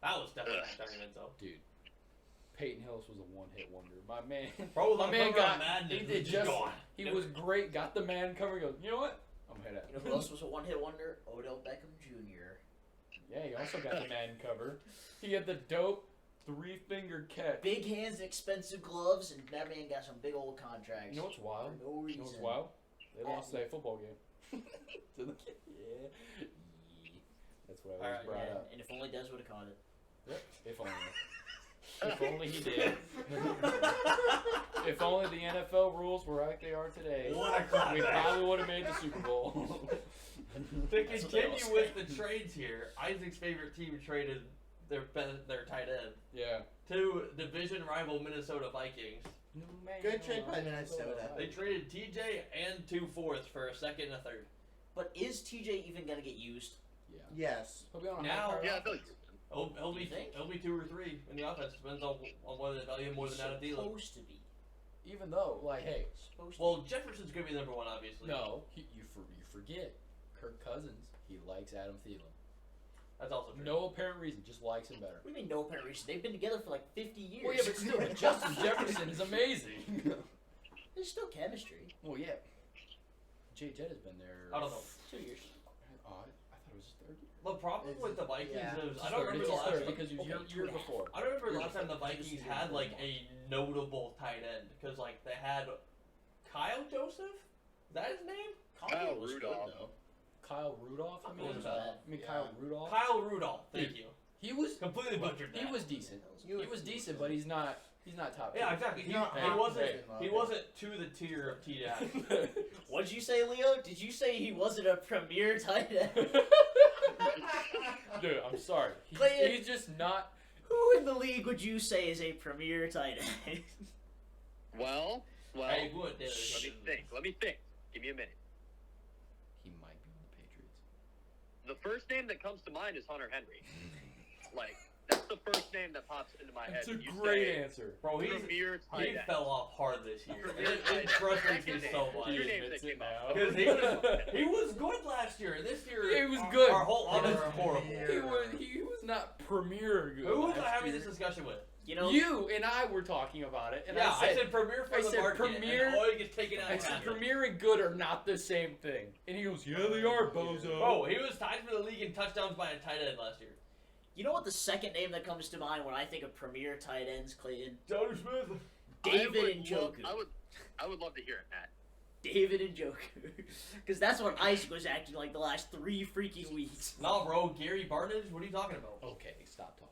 That was definitely Ugh. not Johnny Manziel. Dude. Peyton Hillis was a one-hit wonder. My man. Bro was My on man cover on got. Madden He and did was just. gone. He was great. Got the man cover. Goes. You know what? I'm head out. You know who else was a one-hit wonder? Odell Beckham Jr. Yeah, he also got the man cover. He had the dope 3-finger catch. Big hands, expensive gloves, and that man got some big old contracts. You know what's wild? For no You reason. know what's wild? They lost that football game. To the kid. Yeah. That's what I was Alright, brought And, up. and if only Des would have caught it. Yep. If only. If only he did. If only the NFL rules were like they are today, What a clapback. we probably would have made the Super Bowl. To That's what they all continue with say. the trades here, Isaac's favorite team traded their tight end Yeah. to division rival Minnesota Vikings. Good trade by Minnesota. They traded TJ and 2 fourths for a second and a third. But is TJ even gonna get used? Yeah. Yes. He'll be on a Now- high-powered Yeah, offense. He'll Do you think? be 2 or 3 in the offense. Depends on whether they value him more than Adam Thielen. Supposed to be. Even though, like, hey, Supposed to Well, Jefferson's gonna be number 1, obviously. no, you forget. Kirk Cousins, he likes Adam Thielen. That's also true. No apparent reason, just likes him better. be. What do you mean no apparent reason? They've been together for like 50 years. Well, yeah, but still, Justin Jefferson is amazing. There's still chemistry. Well, yeah. Jay Jett has been there. I don't know. 2 years. Oh, I thought it was his third year. The problem with the Vikings Yeah. is I It's don't third, remember it's the his last third time. because he was Okay, year before. I don't remember the Yeah. last time the Vikings had like a notable tight end because like they had Kyle Joseph. Is that his name? Colin was Rudolph. good though. Kyle Rudolph, I mean. What was that? I mean, Yeah. Kyle Rudolph. Kyle Rudolph. Thank you. He was Completely butchered that. he was decent. He was decent, but he's not top. Yeah, tier. exactly. He, not he hot wasn't. and He heavy. wasn't to the tier of TJ. What'd you say, Leo? Did you say he wasn't a premier tight end? Dude, I'm sorry. Clayton. He's just not. Who in the league would you say is a premier tight end? Well, Hey, good. let me think. Give me a minute. He might be on the Patriots. The first name that comes to mind is Hunter Henry. Like, that's the first name that pops into my head. That's a when you great say answer. Bro, Premier he tight end. fell off hard this year. Premier It tight end. frustrates me Second so name. much. Your He name admits that it came now. up. Because he was good last year. This year He was our- good. Our whole offense For is a horrible. year. He was not premier good. Who was I last having year. this discussion with? You know, You and I were talking about it, and yeah, I said premier for I the said market. premier- And all gets taken out I of said context. premier and good are not the same thing. And he goes, yeah, they are, bozo. Bro, he was tied for the league in touchdowns by a tight end last year. you know what the second name that comes to mind when I think of premier tight ends, Clayton? Johnny Smith. David Njoku. I would love to hear it, Matt. David Njoku. Because that's what Isaac was acting like the last 3 freaking weeks. Nah, bro, Gary Barnage. What are you talking about? Okay, stop talking.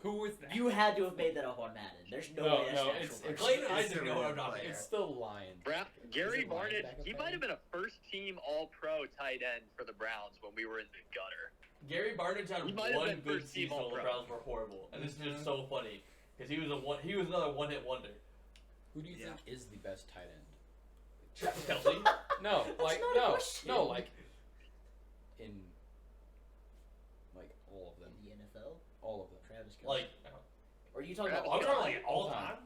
Who was that? You had to have made that up on Madden. There's no, No, way that's no, an actual it's- person. Clayton It's Isaac a know what I'm real talking player. It's still Lions. Gary Is it Barnett, linebacker he player? might have been a first-team All-Pro tight end for the Browns when we were in the gutter. Gary Barnage had He might have one been good first team season when the All-Pro. Browns were horrible, and it's just so funny because he was another one-hit wonder. Who do you Yeah. think is the best tight end? Travis Kelce. No, That's like not a no, question. no, like in like all of them, In the NFL? all of them. Travis Kelce. Like, Or are you talking Travis about I'm all talking time? like all time.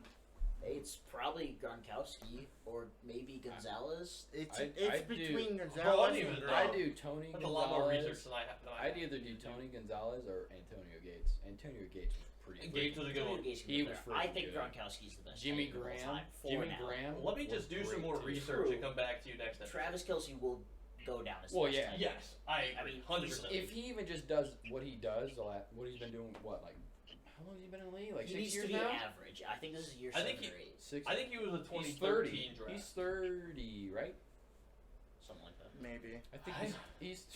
It's probably Gronkowski or maybe Gonzalez. It's I do- between Bro, I Gonzalez didn't and even I know. do Tony That's a lot more Gonzalez. research than I have. I'd either do Tony Gonzalez or Antonio Gates. Antonio Gates was pretty. Gates was a good Antonio one. Gates can He be was better. I freaking think good. Gronkowski's the best. Jimmy tight end of all Graham. time for Jimmy now. Graham. Let me was just do some great, more too. research and True. come back to you next episode. Travis Kelce will go down as the Well, best yeah. tight end. Yes, I agree. mean, 100%. If he even just does what he does, what he's been doing, what like, how long has he been in the league? Like He 6 needs years to be now. average. I think this is year I 7 think or 8. 6. I think he was a he's 2013 draft. He's 30, right? Something like that. maybe. I think he's.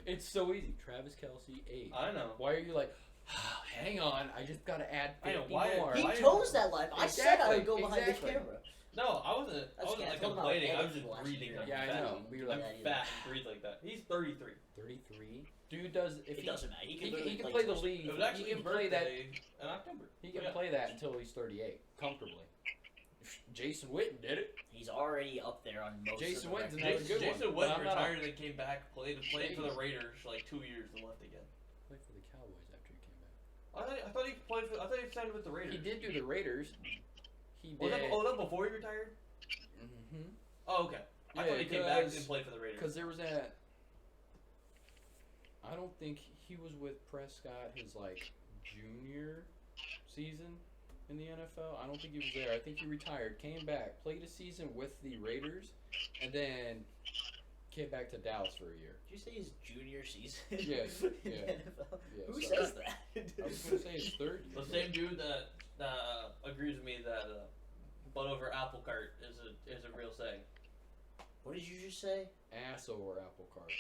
It's so easy. Travis Kelce, 8. I know. Why are you like? Hang on, I just gotta add I know, 50 why- more. He why- chose that life. I said I would go Exactly, behind exactly. the camera. No, I wasn't. That's okay, I like told him I complaining. I would was just edit last breathing. year. I'm Yeah, I fat. know. We were I'm like fat and breathe like that. He's 33. 33. Dude does if It doesn't matter. He he can, can, literally he can play the twice. league. It was He actually can his play that. birthday in October. He can Yeah. play that until he's 38 comfortably. Jason Witten did it. He's already up there on most Jason of the Witten's records. another good one. Jason But Witten I'm not retired and came back, played for the Jeez. Raiders for like 2 years and left again. Played for the Cowboys after he came back. I thought he played for. I thought he signed with the Raiders. He did do the Raiders. He Was did. that before he retired? Mm-hmm. Oh, okay. I Yeah, thought he came back because- and played for the Raiders. Because there was that. I don't think he was with Prescott his like junior season in the NFL. I don't think he was there. I think he retired, came back, played a season with the Raiders, and then came back to Dallas for a year. Did you say his junior season? Yes, in yeah. the NFL? Yeah, Who sorry. says that? I was gonna say his third year. The same dude that agrees with me that butt over apple cart is a real saying. What did you just say? Ass over apple cart.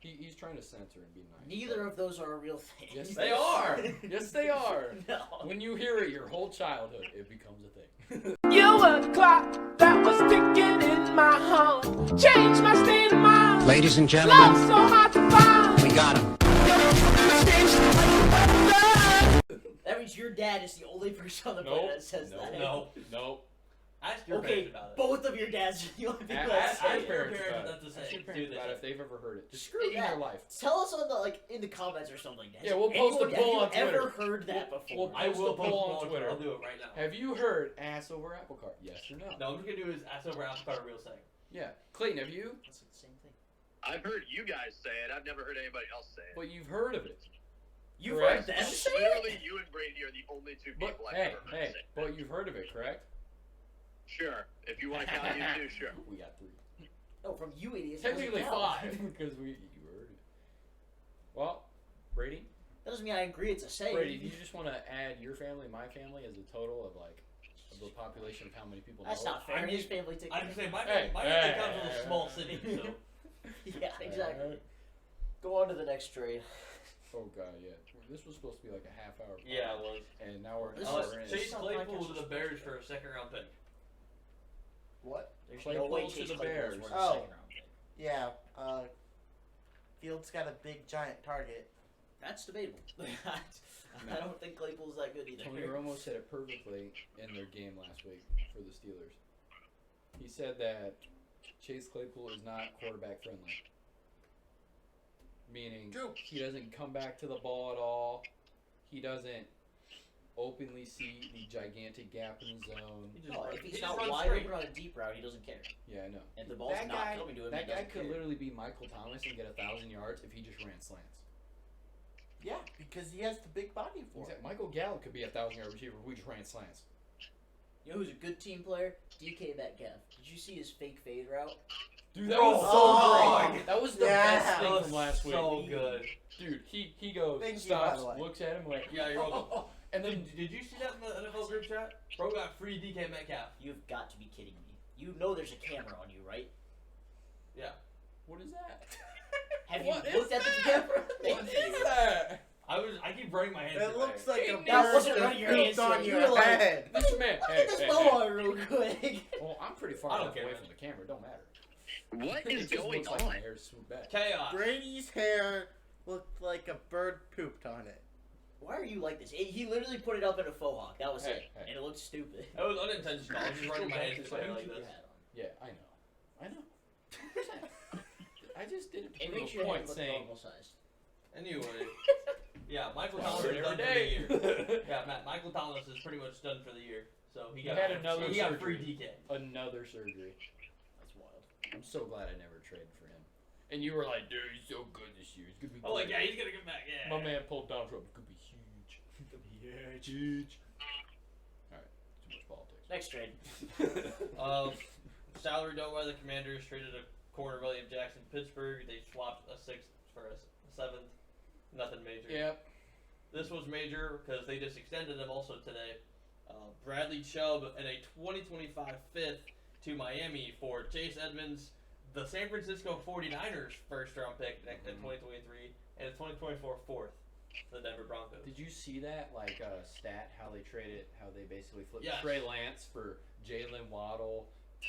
He's trying to censor and be nice. Neither of those are a real thing. Yes, They are. Yes, they are. No. When you hear it your whole childhood, it becomes a thing. You were the clock that was ticking in my home. Changed my state of mind. Ladies and Love gentlemen, so hard to find. we got him. That means your dad is the only person on the planet that says that. Nope. Ask your Okay, parents about it. both of your dads are the only people that Ask say ask it. your parents parents about not to it. say Ask your it. parents Do about this. it if they've ever heard it. Just Screw in that. their life. Tell us on in the comments or something. Yeah, we'll post a Anyone- poll on Have you ever Twitter. heard that before? We'll I post will a post poll one on Twitter. I'll do it right now. Have you heard ass over apple cart? Yes or no? No, I'm just gonna do is ass over apple cart a real saying. Yeah. Clayton, have you? That's the same thing. I've heard you guys say it. I've never heard anybody else say it. But you've heard of it. You've Correct. heard them say Literally, it? you and Brady are the only two But people I've hey, ever heard say it. but you've heard of it, correct? Sure. If you want to count you too, sure. We got 3. No, from you idiots. it Technically doesn't count. 5 because you heard it. Well, Brady, That doesn't mean I agree it's a saying. Brady, do you just want to add your family, my family, as a total of the population of how many people? That's know not fair. I His mean, family took I'm just saying my Hey, my hey, family comes from hey, a small hey. city, so Yeah, exactly. Go on to the next trade. Oh god, yeah. This was supposed to be like a half-hour. yeah, it was. And now we're an This hour was- in. Chase This Claypool podcast to the was- Bears for a second-round pick. What? There's Claypool no way to Chase the Claypool Bears. is worth a Oh. second round pick. Yeah. Fields got a big giant target. That's debatable. I don't think Claypool's that good either. Tony Romo said it perfectly in their game last week for the Steelers. He said that Chase Claypool is not quarterback friendly. Meaning True. he doesn't come back to the ball at all. He doesn't openly see the gigantic gap in the zone. He just No, runs- if he he's just not runs wide straight. open on a deep route, he doesn't care. Yeah, I know. If the ball's That not guy- coming to him, That he guy doesn't could care. literally be Michael Thomas and get 1,000 yards if he just ran slants. Yeah, because he has the big body for it. Exactly. Michael Gallup could be a 1,000-yard receiver if we just ran slants. You know who's a good team player? DK Metcalf. Did you see his fake fade route? Dude, that Bro, was so oh, great. That was the yeah. best thing That from was last week. so good. Dude, he goes, Thank you, by stops, the way. looks at him like, Yeah, you're welcome. and then Did you see that in the NFL group chat? Bro got free DK Metcalf. You've got to be kidding me. You know there's a camera on you, right? Yeah. what is that? Have What you is looked at the camera? What is that? I keep running my hands. It through looks my like Hey, a that bird wasn't just running your hands pooped on through. your You were like- head. Mr. Man, Look hey, at this hey, bow hey. on real quick. Well, I'm pretty I far don't enough care, away man. from the camera. It don't matter. What It is just going looks like on? my hair's swooped back. Chaos. Brady's hair looked like a bird pooped on it. Why are you like this? He literally put it up in a faux hawk. That was Hey, it. hey. And it looked stupid. That was unintentional. I was just running my hands through my hair Why like did you this. put your hat on? Yeah, I know. I just did it to It prove makes a your point head look saying. normal sized. Anyway, yeah, Michael Wow, Thomas every is done day. for the year. Yeah, Michael Thomas is pretty much done for the year. So he He got had another he got free surgery. DK. Another surgery. That's wild. I'm so glad I never traded for him. And you were like, dude, he's so good this year. He's gonna be. Oh, like great." yeah, he's gonna come back. Yeah. My man pulled Donald Trump. Could be huge. Could be huge. All right, too much politics. Next trade. Salary done by the Commanders traded a corner William Jackson to Pittsburgh. They swapped a 6th for a 7th. Nothing major. Yep. This was major because they just extended him also today. Bradley Chubb and a 2025 5th to Miami for Chase Edmonds, the San Francisco 49ers first round pick in 2023, and a 2024 4th, the Denver Broncos. Did you see that stat? How they traded? How they basically flipped Yes. Trey Lance for Jalen Waddle,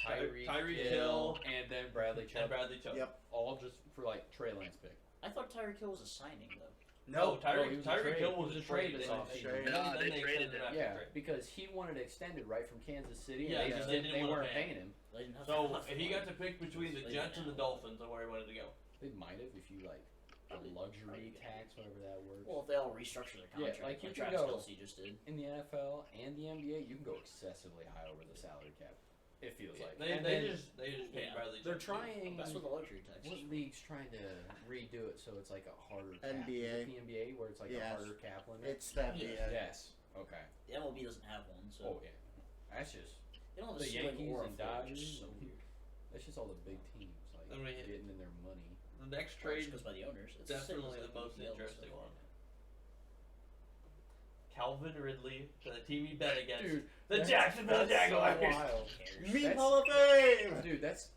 Tyreek Hill, and then Bradley Chubb. and Bradley Chubb. Yep. All just for Trey Lance pick. I thought Tyreek Hill was a signing though. No, he Tyreek was a Tyreek trade. Hill He was was a a trade trade. this Then offseason. they Nah, they extended traded him him. after Yeah, trade. because he wanted extended right from Kansas City. Yeah, and because they they just didn't they wanna weren't pay paying him. They didn't have So enough if he for got him. to pick between the They Jets and the didn't have Dolphins on where he wanted to go. They might have if you a luxury tax, whatever that works. Well, if they all restructure their Yeah, contract, you like can Travis go Kelce just did. in the NFL and the NBA, you can go excessively high over the salary cap. It feels like. They And then just paid Yeah. Bradley. they're Chubb. trying. That's what the luxury tax What is. league's trying to redo it so it's like a harder cap? NBA. Is it the NBA where it's like Yes. a harder cap limit? It's that big. Yes. Okay. The MLB doesn't have one, so Oh yeah. That's just they don't have a the ceiling Yankees or a and floor, which is Dodgers. so weird. That's just all the big teams I mean, getting in their money. The next Well, trade it's goes by the owners. It's definitely same as the most EPL and interesting stuff. one. Calvin Ridley to the team he bet against. Dude, the that's- Jacksonville that's so Jaguars. wild. Who cares? Me That's- Hall of Fame! Dude, that's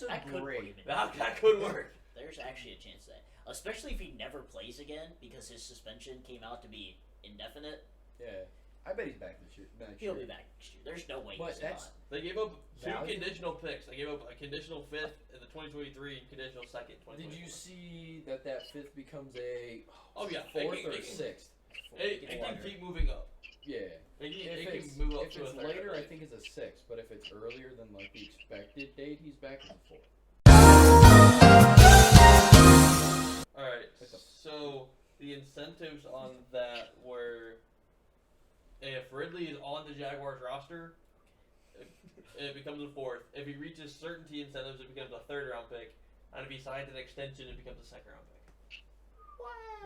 a That could put great. him in. That could work. There's actually a chance that, especially if he never plays again, because his suspension came out to be indefinite. Yeah, I bet he's back this year. Next He'll year. be back next year. There's no way But he's that's- not. They gave up two Value? conditional picks. They gave up a conditional 5th in the 2023 and conditional 2nd. Did you see that fifth becomes a Oh, yeah. fourth It or can- sixth? It can keep moving up. Yeah. It If can it's, move up if it's later, I think it's a 6. But if it's earlier than like the expected date, he's back as a 4. Alright, so the incentives on that were if Ridley is on the Jaguars roster, it becomes a 4th. If he reaches certainty incentives, it becomes a 3rd round pick. And if he signs an extension, it becomes a 2nd round pick.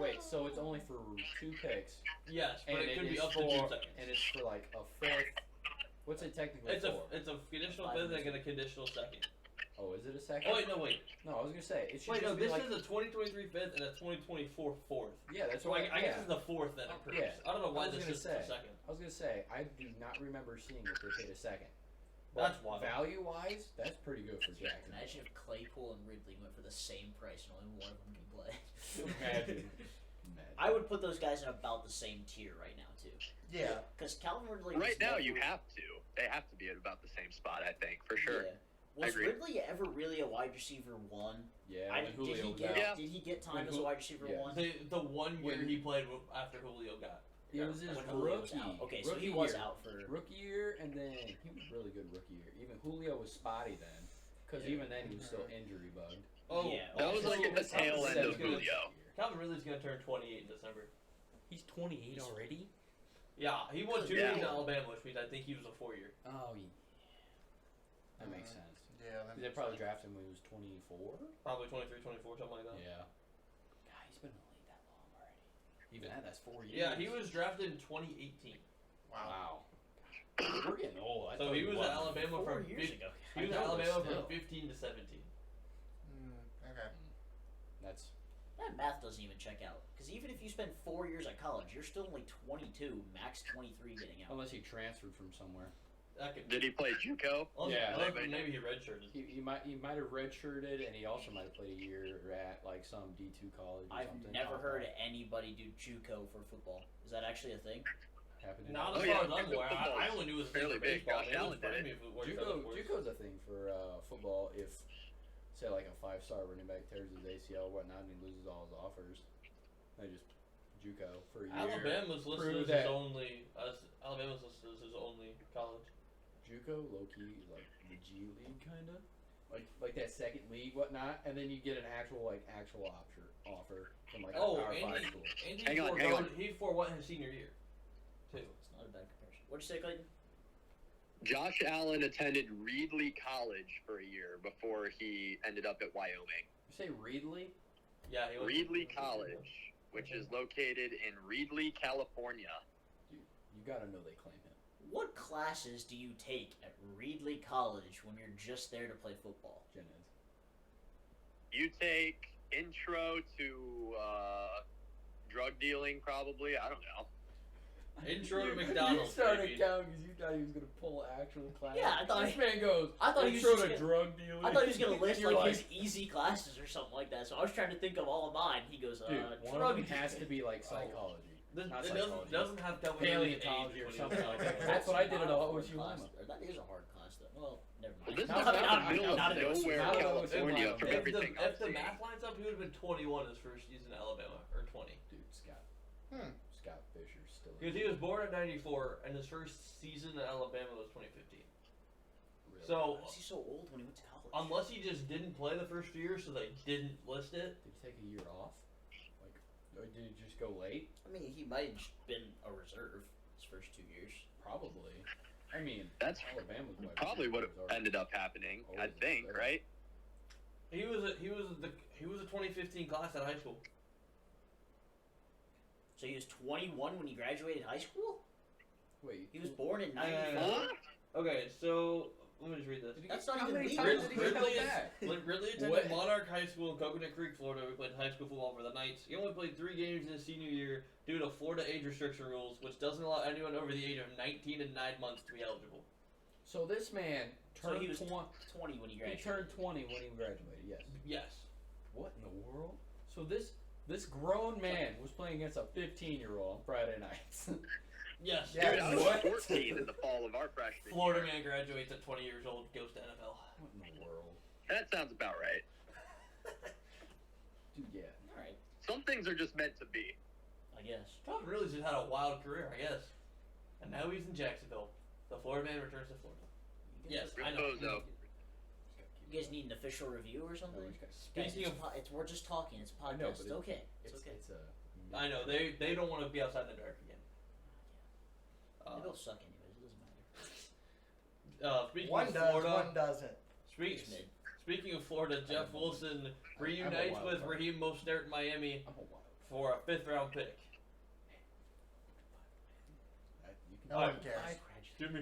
Wait, so it's only for 2 picks? Yes, but And it could is be up to 2 for- seconds. And it's for like a 5th. What's it technically It's for? a conditional 5th and a conditional 2nd. Oh, is it a 2nd? Oh, wait, no, wait. No, I was gonna say it should Wait, just no, be this like, is a 2023 5th and a 2024 4th. yeah, that's So what I guess it's the 4th that occurs. Yeah. I don't know why I was this gonna is say. the 2nd. I was gonna say I do not remember seeing that they paid a 2nd. That's wild. Value wise, that's pretty good for Jackson. Imagine if Claypool and Ridley went for the same price and only one of them can play. Imagine. I would put those guys in about the same tier right now too. Yeah. Because Calvin Ridley. Right was now, never- you have to. They have to be at about the same spot, I think, for sure. Yeah. Was agree. Ridley ever really a wide receiver 1? Yeah, I, when did Julio he was get? out. Yeah. Did he get time When as a wide receiver yeah. 1? The 1 year When- he played after Julio got. It was his When Julio was rookie. out. Okay, so rookie he was year. out for. Rookie year, and then he was really good rookie year. Even Julio was spotty then, because Yeah. even then he was still injury bugged. Oh, Yeah. That was like at the tail end of Julio. Julio. Calvin Ridley's going to turn 28 in December. He's 28 already. Yeah, he won 2 Yeah. games in Alabama, which means I think he was a 4-year. Oh, yeah. That makes sense. Yeah. that They makes probably sense. drafted him when he was 24. Probably 23, 24, something like that. Yeah. God, he's been in the league that long already. Even that's 4 years. Yeah, he was drafted in 2018. Wow. Wow. We're getting old. I So thought he was at wasn't. Alabama 4 from years ago. he was I at know, but Alabama still. from 15 to 17. Okay. That's That math doesn't even check out. Because even if you spend 4 years at college, you're still only 22, max 23 getting out. unless he transferred from somewhere. That could, Did he play JUCO? Yeah. maybe he redshirted. He might have redshirted, and he also might have played a year at like some D2 college or I've something. never Top heard five. anybody do JUCO for football. Is that actually a thing? Happened in Not Oh, as yeah, far as I'm JUCO aware. football I is only knew it was fairly for big. baseball. Josh Maybe it Allen was did funny it. if it worked other sports. JUCO's a thing for football. If say like a 5-star running back tears his ACL or whatnot and he loses all his offers, they just JUCO for a year. Alabama's listed Prove as that- his only. Alabama's listed as his only college. JUCO, low key, like the G League kind of, like that second league, whatnot, and then you get an actual offer from like a Oh, Power 5 Andy, school. Andy Hang on, Ford hang on. he forewent his senior year, too. It's not a bad comparison. What'd you say, Clayton? Josh Allen attended Reedley College for a year before he ended up at Wyoming. You say Reedley? Yeah, he went Reedley College, which is located in Reedley, California. Dude, you gotta know they claim him. What classes do you take at Reedley College when you're just there to play football? Jen is. You take intro to drug dealing, probably. I don't know. Intro to You McDonald's, started baby. counting because you thought he was gonna pull actual classes. Yeah, I thought this he- man goes. I thought he was intro just to gonna- drug dealing. I thought he was gonna list You're like his easy classes or something like that. So I was trying to think of all of mine. He goes, Dude, one drug of them has to be like psychology. This, Not it psychology. doesn't have to tell me really Paleontology or age something when like he was that. young. That's what I did at not a hard OSU class. Lima. Or that is a hard class, though. Well, never mind. Well, this is Not- out in not- the middle not of at OSU. nowhere, Not at OSU. California, from If everything I've If the seen. math lines up, he would have been 21 his first season at Alabama, or 20. Dude, Scott. Hmm. Scott Fisher's still. Because he was born in 94, and his first season at Alabama was 2015. Really. So, Why was he so old when he went to college? unless he just didn't play the first year, so they didn't list it. Did he take a year off? Like, or did he just go late? I mean, he might have just been a reserve his first 2 years. Probably. I mean, That's Alabama's wide probably what receivers are- ended up happening, I Oh, think, yeah. right? He was a 2015 class at high school. So he was 21 when he graduated high school? Wait, He was born in Uh, 94? Huh? Okay, so let me just read this. Did he That's get- not how even many legal. times did he get Ridley, held back? Ridley attended What? Monarch High School in Coconut Creek, Florida. He played high school football for the Knights. He only played 3 games in his senior year due to Florida age restriction rules, which doesn't allow anyone over the age of 19 and 9 months to be eligible. So this man So turned he was 20 when he he graduated. turned 20 when he graduated. Yes. Yes. What in the world? So this grown man was playing against a 15-year-old on Friday nights. Yes. Yeah, Dude, I was what? 14 in the fall of our freshman Florida year. man graduates at 20 years old, goes to NFL. What in the world? That sounds about right. Dude, yeah. Alright, Some things are just meant to be. I guess. Calvin really just had a wild career, I guess. And now he's in Jacksonville. The Florida man returns to Florida. Yes, I know. Bozo. You guys need an official review or something? Guys, Speaking of, we're just talking. It's a I podcast. know, but it's okay. It's okay. It's a. I know they don't want to be outside in the dark again. They both suck anyways. It doesn't matter. Speaking One of does, Florida, one doesn't. It's mid. speaking of Florida, Jeff Wilson reunites wild with card. Raheem Mostert in Miami I'm a wild. for a 5th round pick. You can No buy one me. cares. Give me.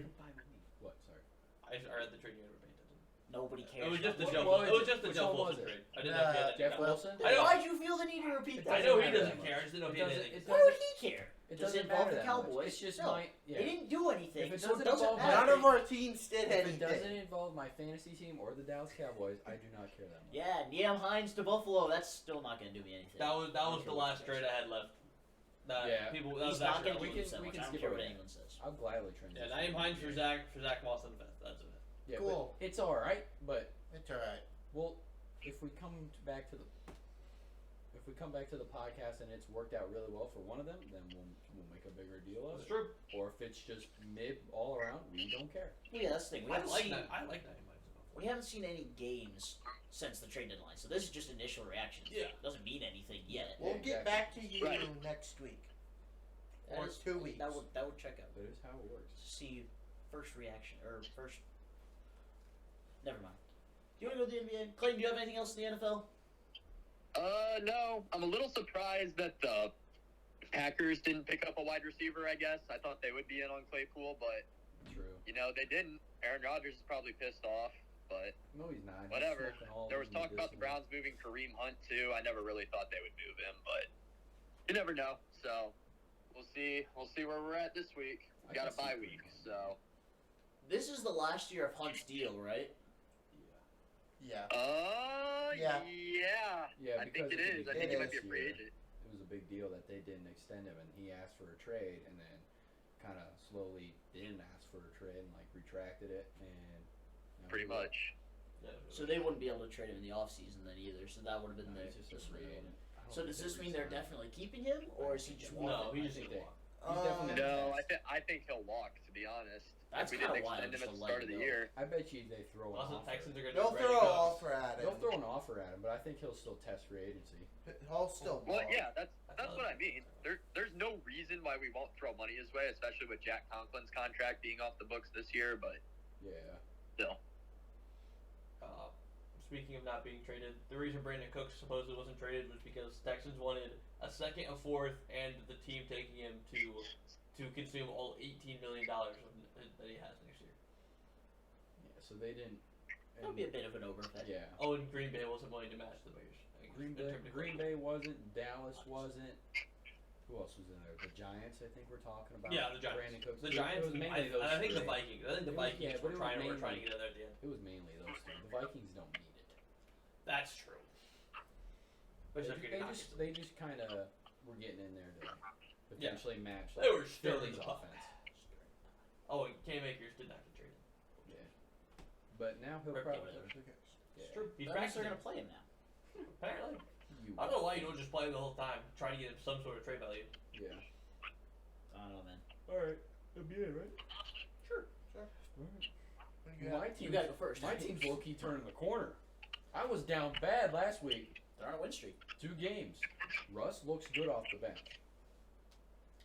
What? Sorry. I read the trade you never paid attention. Nobody cares. It was just the What Jeff. was It was it? just the Which Jeff one was Wilson it? trade. I didn't know if he had Jeff any- Wilson? I know. Why'd you feel the need to repeat that? I know he matter doesn't that care. I much. just didn't know if It he had doesn't- anything. it Why would he care? It Does doesn't it involve matter the that much. Cowboys? It's just no. my. Yeah. They didn't do anything, If it so it doesn't doesn't involve matter. None of our teams did If anything. it doesn't involve my fantasy team or the Dallas Cowboys, I do not care that much. Yeah, Niam Hines to Buffalo. That's still not going to do me anything. That was the last trade I had left. That Yeah. people. That He's was not actually going to we do can- this that we much. can I don't skip care over what that. anyone says. I'll gladly transition. Yeah, Naeem Hines for Zach Moss on the 5th. That's it. Yeah, Cool. but it's all right, but It's alright. well, if we come back to the podcast and it's worked out really well for one of them, then we'll make a bigger deal of That's it. true. Or if it's just mid all around, we don't care. Well, yeah, that's the thing. We I haven't like seen that. I like Naeem Hines. we haven't seen any games since the trade deadline, so this is just initial reactions. Yeah. Doesn't mean anything yet. We'll Yeah, get exactly. back to you Right. next week. That Or is- 2 weeks. That would check out. That is how it works. See first reaction or first. Never mind. Do you want to go to the NBA? Clayton, do you have anything else in the NFL? No. I'm a little surprised that the Packers didn't pick up a wide receiver, I guess. I thought they would be in on Claypool, but, True. they didn't. Aaron Rodgers is probably pissed off, but No, he's not. He's whatever. smoking all There of was them talk about the medicinal. Browns moving Kareem Hunt, too. I never really thought they would move him, but you never know. So we'll see. We'll see where we're at this week. We I got a can see bye Kareem week, Hunt. so. This is the last year of Hunt's deal, right? Yeah. Yeah. Yeah. Yeah, I think because it at the is. I think he beginning might be a of this free year, agent. It was a big deal that they didn't extend him, and he asked for a trade, and then kind of slowly didn't ask for a trade and like retracted it, and now Pretty he's like, much. Yeah. So they wouldn't be able to trade him in the offseason then either. So that would have been no, the. he's just this a free would have agent. been- I don't So think does they this mean they're re-signed him. definitely keeping him, or is he just walking? No, he I just think needs to they- walk. He's definitely No, next. I think he'll walk, to be honest. That's if we kinda didn't wild extend him just at to the let start of him the go. year. I bet you they throw an Unless the offer. Texans are going to They'll ready to throw an go. offer at him. They'll throw an offer at him, but I think he'll still test free agency. He'll still Well, walk. yeah, that's what I mean. There's no reason why we won't throw money his way, especially with Jack Conklin's contract being off the books this year. But Yeah. still, Speaking of not being traded, the reason Brandon Cooks supposedly wasn't traded was because Texans wanted a second, a fourth, and the team taking him to consume all $18 million that he has next year. Yeah. So they didn't. That would be a bit of an overpay. Yeah. Oh, and Green Bay wasn't willing to match the Bears. I think Green in Bay, terms of Green contract. Bay wasn't. Dallas wasn't. Who else was in there? The Giants, I think we're talking about. Yeah, the Giants. Brandon Cooks. The It Giants, was mainly those I think the three. Vikings. I think the It was- Vikings yeah, but were it was trying to mainly- get in there at the end. It was mainly those two. The Vikings don't need it. That's true. Especially if you're getting They just kind of were getting in there to potentially match. They Like, were stirring Philly's the pot. offense. Oh, and Cam Akers did not get traded. Yeah. But now he'll Rip probably. Cam Akers. Yeah. It's true. He's That means they're practicing. gonna play him now. Apparently. You, I don't know why you don't just play him the whole time, trying to get him some sort of trade value. Yeah. I don't know, man. All right. That'll be it, right? Sure. What do you got? My You team. gotta go first. My team's low key turning the corner. I was down bad last week. They're on a win streak. 2 games. Russ looks good off the bench.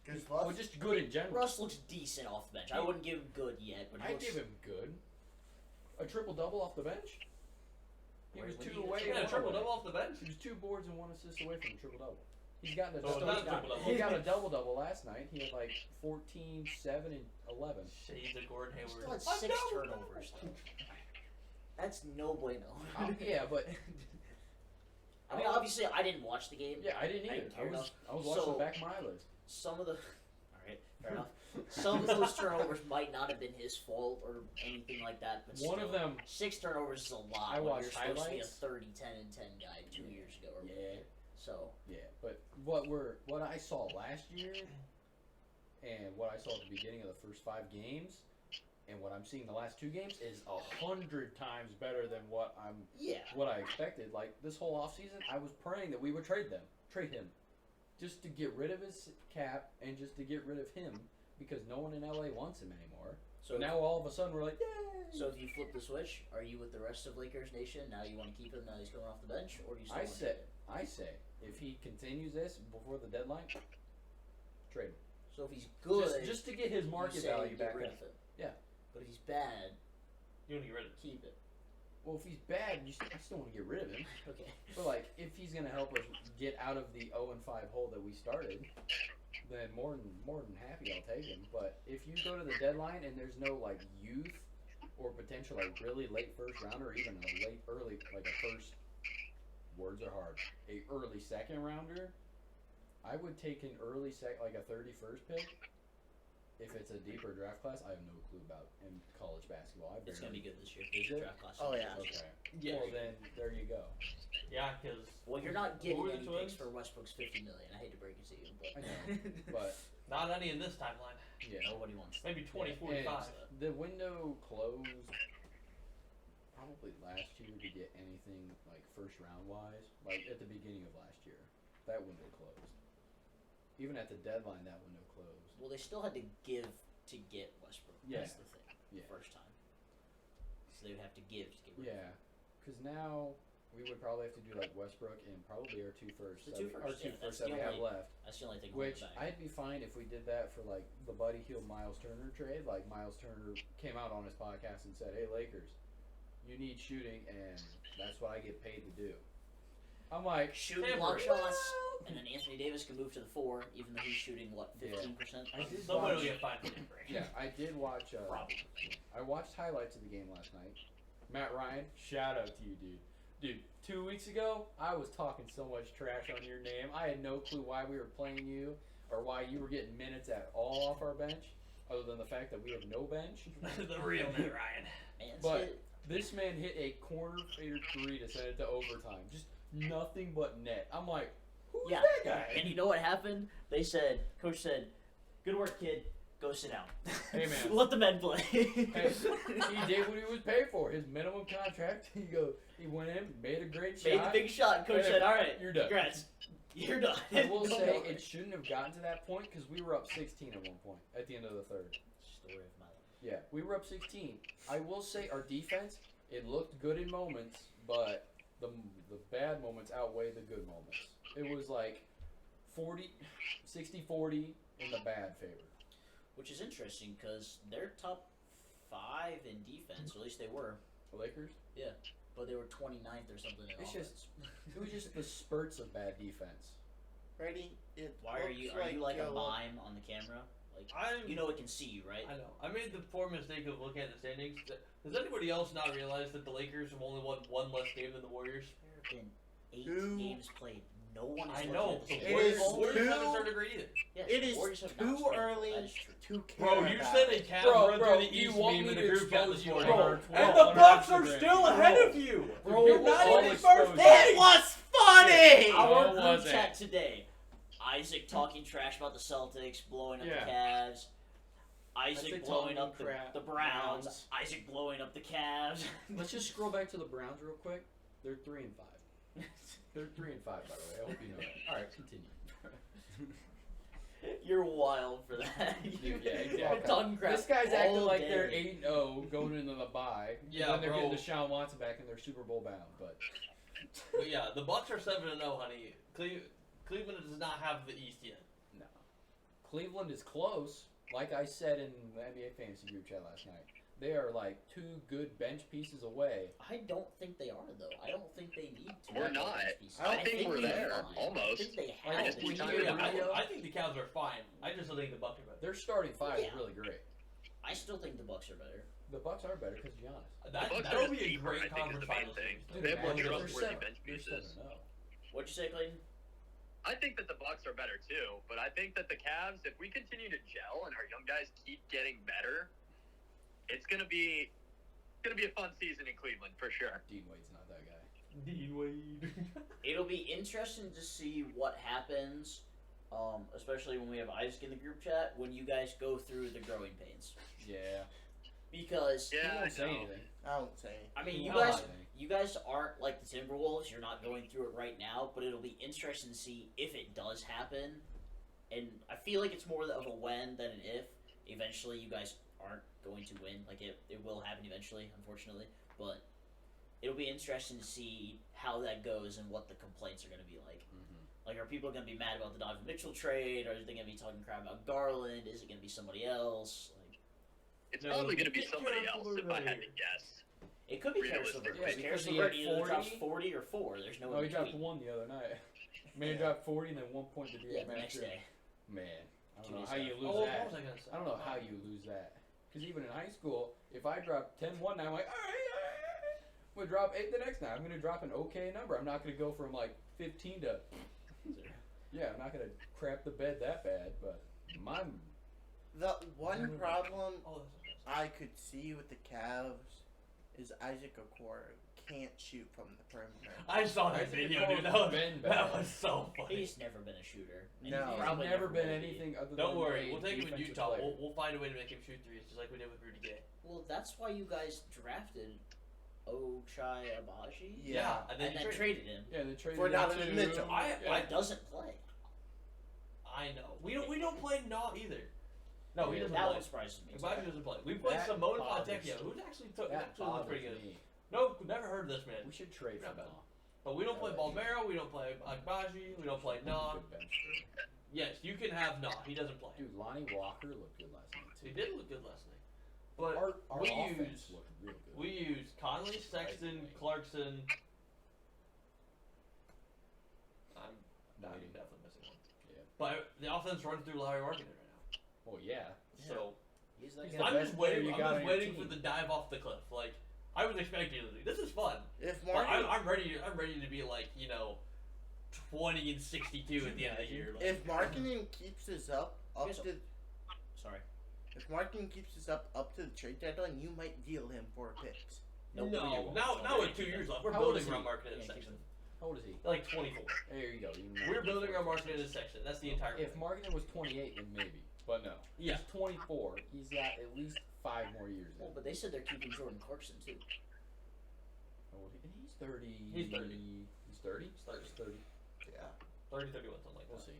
Because Well, just good in general. Russ looks decent off the bench. I wouldn't give him good yet, but he I looks. give him good. A triple double off the bench. He Where- was when 2 do you away. get Yeah, and a one triple away. double off the bench. He was 2 boards and 1 assist away from a triple double. He's gotten a So it's not a triple-double. He got a double double last night. He had like 14, 7, and 11. Shades of Gordon He Hayward. still had 6 turnovers. That's no bueno. Yeah, but I mean, obviously, I didn't watch the game. yeah, I didn't I either. didn't I care was enough. watching So- the back of my eyelids. Some of the. Alright, fair enough. Some of those turnovers might not have been his fault or anything like that, but One still, of them, 6 turnovers is a lot. I when watched you're supposed to be a highlights. 30, 10, and 10 guy 2 years ago or Yeah. more. So yeah. But what I saw last year, and what I saw at the beginning of the first 5 games, and what I'm seeing the last 2 games is 100 times better than what I expected. Like this whole offseason, I was praying that we would trade him, just to get rid of his cap and just to get rid of him because no one in LA wants him anymore. So Now all of a sudden we're like, yay! So if you flip the switch, are you with the rest of Lakers Nation? Now you want to keep him? Now he's coming off the bench, or do you still want to keep him? I say, if he continues this before the deadline, trade him. So if he's good, Just to get his market you say value get back rid up. of him. Yeah. But if he's bad, You want to get rid of it. keep it. Well, if he's bad, I still want to get rid of him. Okay. But like, if he's gonna help us get out of the 0-5 hole that we started, then more than happy I'll take him. But if you go to the deadline and there's no like youth or potential like really late first rounder, or even a late early like a first words are hard, a early second rounder, I would take an early like a 31st pick. If it's a deeper draft class, I have no clue about in college basketball. It's gonna be good this year. Is it? Draft class. Oh, yeah. Okay. Yeah. Well then, there you go. Yeah, because Well, you're not getting Who are the any Twins? picks for Westbrook's $50 million. I hate to break it to you, but I know, but not any in this timeline. yeah. nobody wants that. Maybe 20, And 45. the window closed probably last year to get anything like first round wise, like at the beginning of last year. That window closed. Even at the deadline, that window closed. Well, they still had to give to get Westbrook. Yeah. That's the thing. Yeah. First time. So they would have to give to get rid of him. Yeah, because now we would probably have to do like Westbrook and probably our two firsts. The that two we- our firsts, two yeah, firsts that's that we the have only- left. That's the only thing holding Which it back. I'd be fine if we did that for like the Buddy Hield Miles Turner trade. Like Miles Turner came out on his podcast and said, "Hey Lakers, you need shooting, and that's what I get paid to do." I'm like, Shooting Temporary. block shots, and then Anthony Davis can move to the 4, even though he's shooting, what, 15%? I did Somebody will watch. get fined for tampering. Yeah, I did watch. Probably. I watched highlights of the game last night. Matt Ryan, shout out to you, dude. Dude, 2 weeks ago, I was talking so much trash on your name. I had no clue why we were playing you or why you were getting minutes at all off our bench, other than the fact that we have no bench. The real Matt Ryan. And But Skid- this man hit a corner fader 3 to send it to overtime. Just nothing but net. I'm like, who's Yeah, that guy? and you know what happened? Coach said, good work, kid. Go sit down. Hey, man. Let the men play. Hey, he did what he was paid for. His minimum contract. He went in, made a great Made the shot. big shot. Coach Hey, said, all right, you're done. congrats. You're done. I will Go say on. it shouldn't have gotten to that point because we were up 16 at one point at the end of the third. Story of my life. Yeah, we were up 16. I will say our defense, it looked good in moments, but the bad moments outweigh the good moments. It was like 60-40 in the bad favor. Which is interesting because they're top 5 in defense, or at least they were. The Lakers? But they were 29th or something in It's offense. It was just the spurts of bad defense. Ready? It Why are you like a mime on the camera? Like you know it can see you, right? I know. I made the poor mistake of looking at the standings. Does anybody else not realize that the Lakers have only won one less game than the Warriors? There have been 8 Two- games played. No one is I looking know. at the The standings. It Warriors, is Warriors haven't too- started great either. Yes, It the is Warriors have too not struggled. early That is true. to care Bro, you about said a it. Cavs Bro, run bro, through the you East want meme me in the to group chat expose this you morning. on our And on the Bucks are Instagram. still ahead of you. Bro, You're we'll not all even expose first. you. It was funny! No, Our it group wasn't. chat today. Isaac talking trash about the Celtics, blowing up Yeah. the Cavs. That's Isaac a blowing talking up the crap. Browns. Browns. Isaac blowing up the Cavs. Let's just scroll back to the Browns real quick. They're 3-5. They're 3-5, by the way. I hope you know that. All right, continue. You're wild for that. Dude, yeah, You're exactly. talking crap This guy's acting all like day. they're 8-0 going into the bye. Yeah, then they're bro. getting Deshaun Watson back and they're Super Bowl bound. But But yeah, the Bucks are 7-0, honey. Cleveland does not have the East yet. no, Cleveland is close. Like I said in the NBA fantasy group chat last night, they are like 2 good bench pieces away. I don't think they are though. I don't think they need to. We're have not. those pieces. I think we're they're there, fine. almost. I think they I have. just it. think time we to need do Rio. I think the Cavs are fine. I just don't think the Bucks are better. Their starting 5 is Yeah. really great. I still think the Bucks are better. The Bucks are better because Giannis. That Bucks that are would be a deeper, great I think, is conference the main finals thing. series. They have more they're trustworthy 7. bench They're pieces. 7-0. What'd you say, Clayton? I think that the Bucks are better too, but I think that the Cavs, if we continue to gel and our young guys keep getting better, it's gonna be a fun season in Cleveland for sure. Dean Wade's not that guy. Dean Wade. It'll be interesting to see what happens, especially when we have Isaac in the group chat, when you guys go through the growing pains. Yeah. Because, He Yeah, I won't say know. anything. I won't say. I mean, He you won't guys say anything. you guys aren't like the Timberwolves. You're not going through it right now, but it'll be interesting to see if it does happen. And I feel like it's more of a when than an if. eventually you guys aren't going to win. Like, it will happen eventually, unfortunately. But it'll be interesting to see how that goes and what the complaints are going to be like. Like, are people going to be mad about the Donovan Mitchell trade? Are they going to be talking crap about Garland? Is it going to be somebody else? Like, It's probably going to be somebody else, if I had to guess. it could be Karis LeVert. Realistically. Yeah, because Karis he LeVert had either drops 40. 40 or 4. There's no Oh, he in dropped between. 1 the other night. Man dropped 40 and then 1 point to the Yeah, the next day. Man, I don't know Two how days you after. lose Oh, what that. was I gonna say? I don't know how you lose that. Because even in high school, if I drop 10 one night, I'm like, all right. I'm going to drop 8 the next night. I'm going to drop an okay number. I'm not going to go from like 15 to. Yeah, I'm not going to crap the bed that bad, but The one problem Oh, that's I could see with the Cavs is Izzac Okoro can't shoot from the perimeter. I saw I that think video, Cole's dude. That was, been that bad. was so funny. He's never been a shooter. And No. he he's probably never been will be. anything other than Don't worry, a we'll take him in defensive Utah. player. We'll find a way to make him shoot threes, just like we did with Rudy Gay. Well, that's why you guys drafted Ochai Abaji Yeah. and and then then you traded him. Yeah, they traded For him Donovan to- Mitchell. Yeah. He doesn't play. I know. We don't play Naw either. No, he Yeah, doesn't That play. one surprises me. Abaji doesn't play. We played That Simone bothers Fontecchio, me. who's actually took That actually looked pretty bothers good. me. No, never heard of this man. We should trade for Not bad. him. But we don't play Yeah. Balmero, we don't play Agbaji, we don't play Nah. Good bench. Yes, you can have Nah. He doesn't play. Dude, Lonnie Walker looked good last night too. He did look good last night. But Our we offense use looked real good. we use Conley, Sexton, Clarkson. I'm Not maybe even- definitely missing one. Yeah. But the offense runs through Larry Marketing right now. Well, yeah. So He's that He's guy. the I'm best just player waiting. you I'm got just on your waiting for team. the dive off the cliff. Like I was expecting it to be. This is fun. If But Martin, I'm ready. I'm ready to be like 20 and 62 at the end of the year. Like, if marketing keeps this up Yes. to Sorry. if marketing keeps this up to the trade deadline, you might deal him for picks. Nope. no, won't. now with 2 years left, we're How old building is he? around marketing Yeah, section. How old is he? Like 24. There you go. even more We're than building 24. our marketing in section. That's the entire. If Marketing was 28, then maybe. But no. Yeah. He's 24. He's got at least 5 more years. Well, but they said they're keeping Jordan Clarkson too. He's 30. He's 30. He's 30? He's 30. He's 30. Yeah. 30, 31, something like We'll that. see.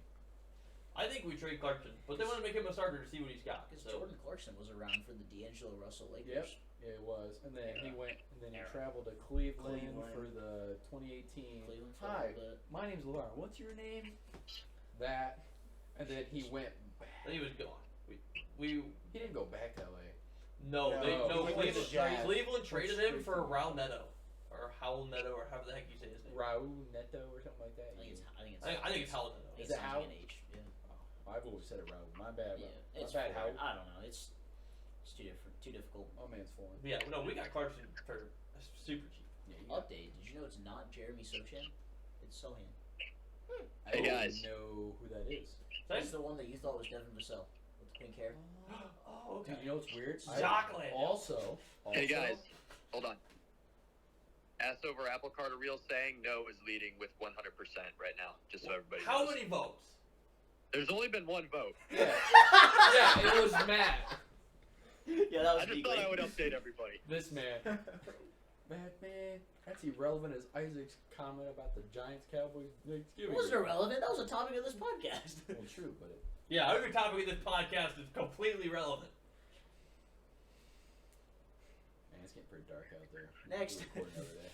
I think we trade Clarkson, but they want to make him a starter to see what he's got. Because So Jordan Clarkson was around for the D'Angelo Russell Lakers. Yep. Yeah, it was. And then he went, and then he Era. traveled to Cleveland, Cleveland. for the 2018. Cleveland for Hi, a little bit. my name's Laura. What's your name? That. And then he went. he was gone. We He didn't go back to LA. no, they No, no he went to Cleveland, Jazz. Cleveland traded Went him straight for to- Raul Neto or Howell Neto or however the heck you say his name. Raul Neto or something like that. I think it's. I think it's Howell Neto. It Is it sounds Howell? like an H. Yeah. Oh, I've always said it Raul. My bad. Yeah. My It's bad. foreign. How? I don't know. It's too different. Too difficult. My man's foreign. Yeah, no, we got Clarkson for super cheap. Yeah, you got- Update. Did you know it's not Jeremy Sochan? It's Sohan. I Hey, don't guys. know who that is. He's the one that you thought was Devin Vassell with the pink hair. Oh, okay. Dude, you know what's weird? Chocolate. Also, Hey guys, hold on. Ass over Apple Carter Real saying no is leading with 100% right now, just so everybody How knows. many votes? There's only been one vote. Yeah. Yeah, it was Matt. Yeah, that was I just thought I would update everybody. This man. Batman. That's irrelevant as Isaac's comment about the Giants Cowboys Thanksgiving. It wasn't irrelevant. That was a topic of this podcast. Well, true, but it, Yeah, every topic of this podcast is completely relevant. man, it's getting pretty dark out there. Next. We're recording over there.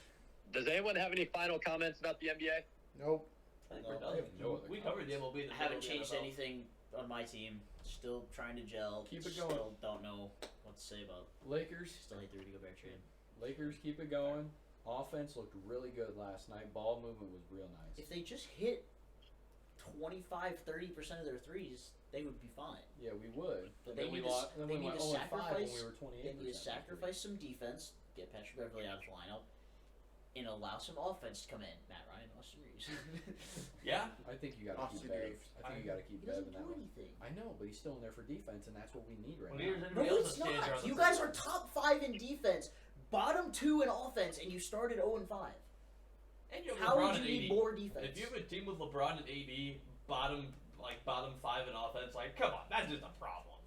Does anyone have any final comments about the NBA? Nope. I think No, we're I done. have no other We covered the MLB. I haven't changed anything on my team. Still trying to gel. Keep it Still going. don't know what to say about. Lakers. Still hate the Rudy Gobert trade. Lakers keep it going. Offense looked really good last night. Ball movement was real nice. If they just hit 25-30% of their threes, they would be fine. Yeah, we would. But And they then we need to lost. Then they we need went to 0-5 when sacrifice- we were 28%. They need to sacrifice some defense, get Patrick Beverly out of the lineup, and allow some offense to come in. Matt Ryan, Austin Reeves. Yeah. I think you got to keep Austin Bev. Reeves. I think you got to keep He Bev doesn't in that do one. anything. I know, but he's still in there for defense, and that's what we need right When now. here's No, everybody else it's that stands not. around You the guys circle. are top 5 in defense, bottom 2 in offense, and you started 0-5. And you have How LeBron would and you need AD. more defense? If you have a team with LeBron and AD, bottom 5 in offense, like come on, that's just a problem.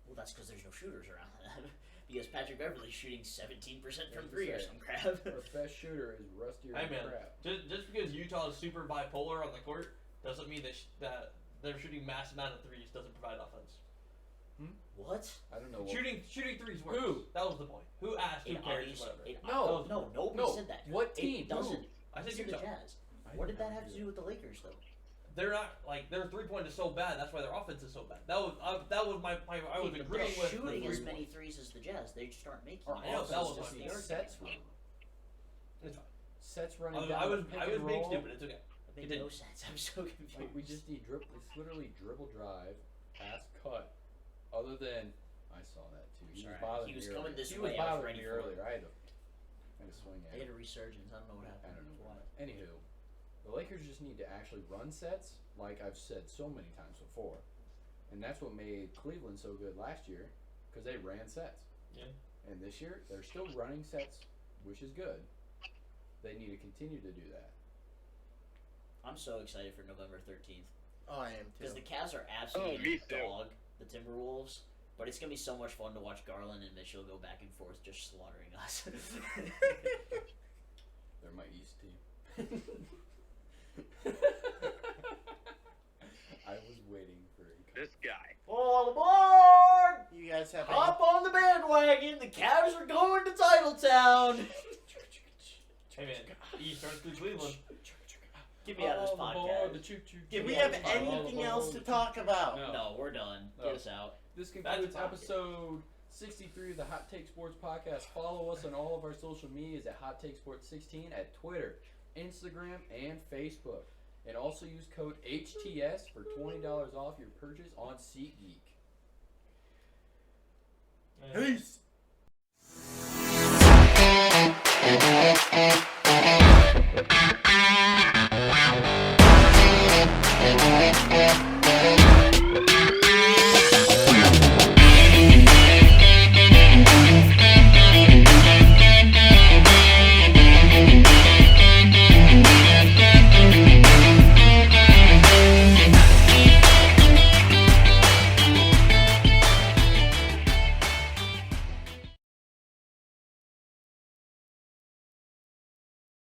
Well, that's because there's no shooters around them. Because Patrick Beverly's shooting 17% from That's 3 or right. some crap. Our best shooter is rustier Hey than man, crap. just because Utah is super bipolar on the court doesn't mean that they're shooting mass amount of threes doesn't provide offense. What? I don't know. What, Shooting threes works. Who? That was the point. Who asked? Who cares? Whatever. No. Nobody said that. What team? It doesn't. I said It's you the don't. Jazz. What did that have to do with the Lakers, though? They're not like their 3-point is so bad. That's why their offense is so bad. That was my I was Hey, but agreeing they're with shooting the as 3-point. many threes as the Jazz. They just aren't making. Our them. I know, that was offense my just needs sets running. It's fine. Sets running I down. was the pick I was and being roll. stupid. It's okay. It made no sense. I'm so confused. Like we just need dribble. It's literally dribble drive, pass, cut. Other than I saw that too. He was Sorry, bothering he was me coming earlier. this He way, was I was bothering ready me for it. earlier. I had to swing at They had him. a resurgence. I don't know what I happened. don't know. Why? Anywho, the Lakers just need to actually run sets, like I've said so many times before, and that's what made Cleveland so good last year, because they ran sets. Yeah. And this year they're still running sets, which is good. They need to continue to do that. I'm so excited for November 13th Oh, I am because too. the Cavs are Oh, absolutely me gonna too. dog the Timberwolves. But it's gonna be so much fun to watch Garland and Mitchell go back and forth, just slaughtering us. They're my East team. I was waiting for it. This guy. All aboard! You guys have Hop on the bandwagon. The Cavs are going to Titletown. Hey man, East starts through Cleveland. Get me out of this podcast. Do we Yeah, have it's fine. anything else to talk about? No. No, we're done. No. Get us out. This That's concludes fine. episode 63 of the Hot Take Sports Podcast. Follow us on all of our social medias at Hot Take Sports 16 at Twitter, Instagram, and Facebook. And also use code HTS for $20 off your purchase on SeatGeek. Peace.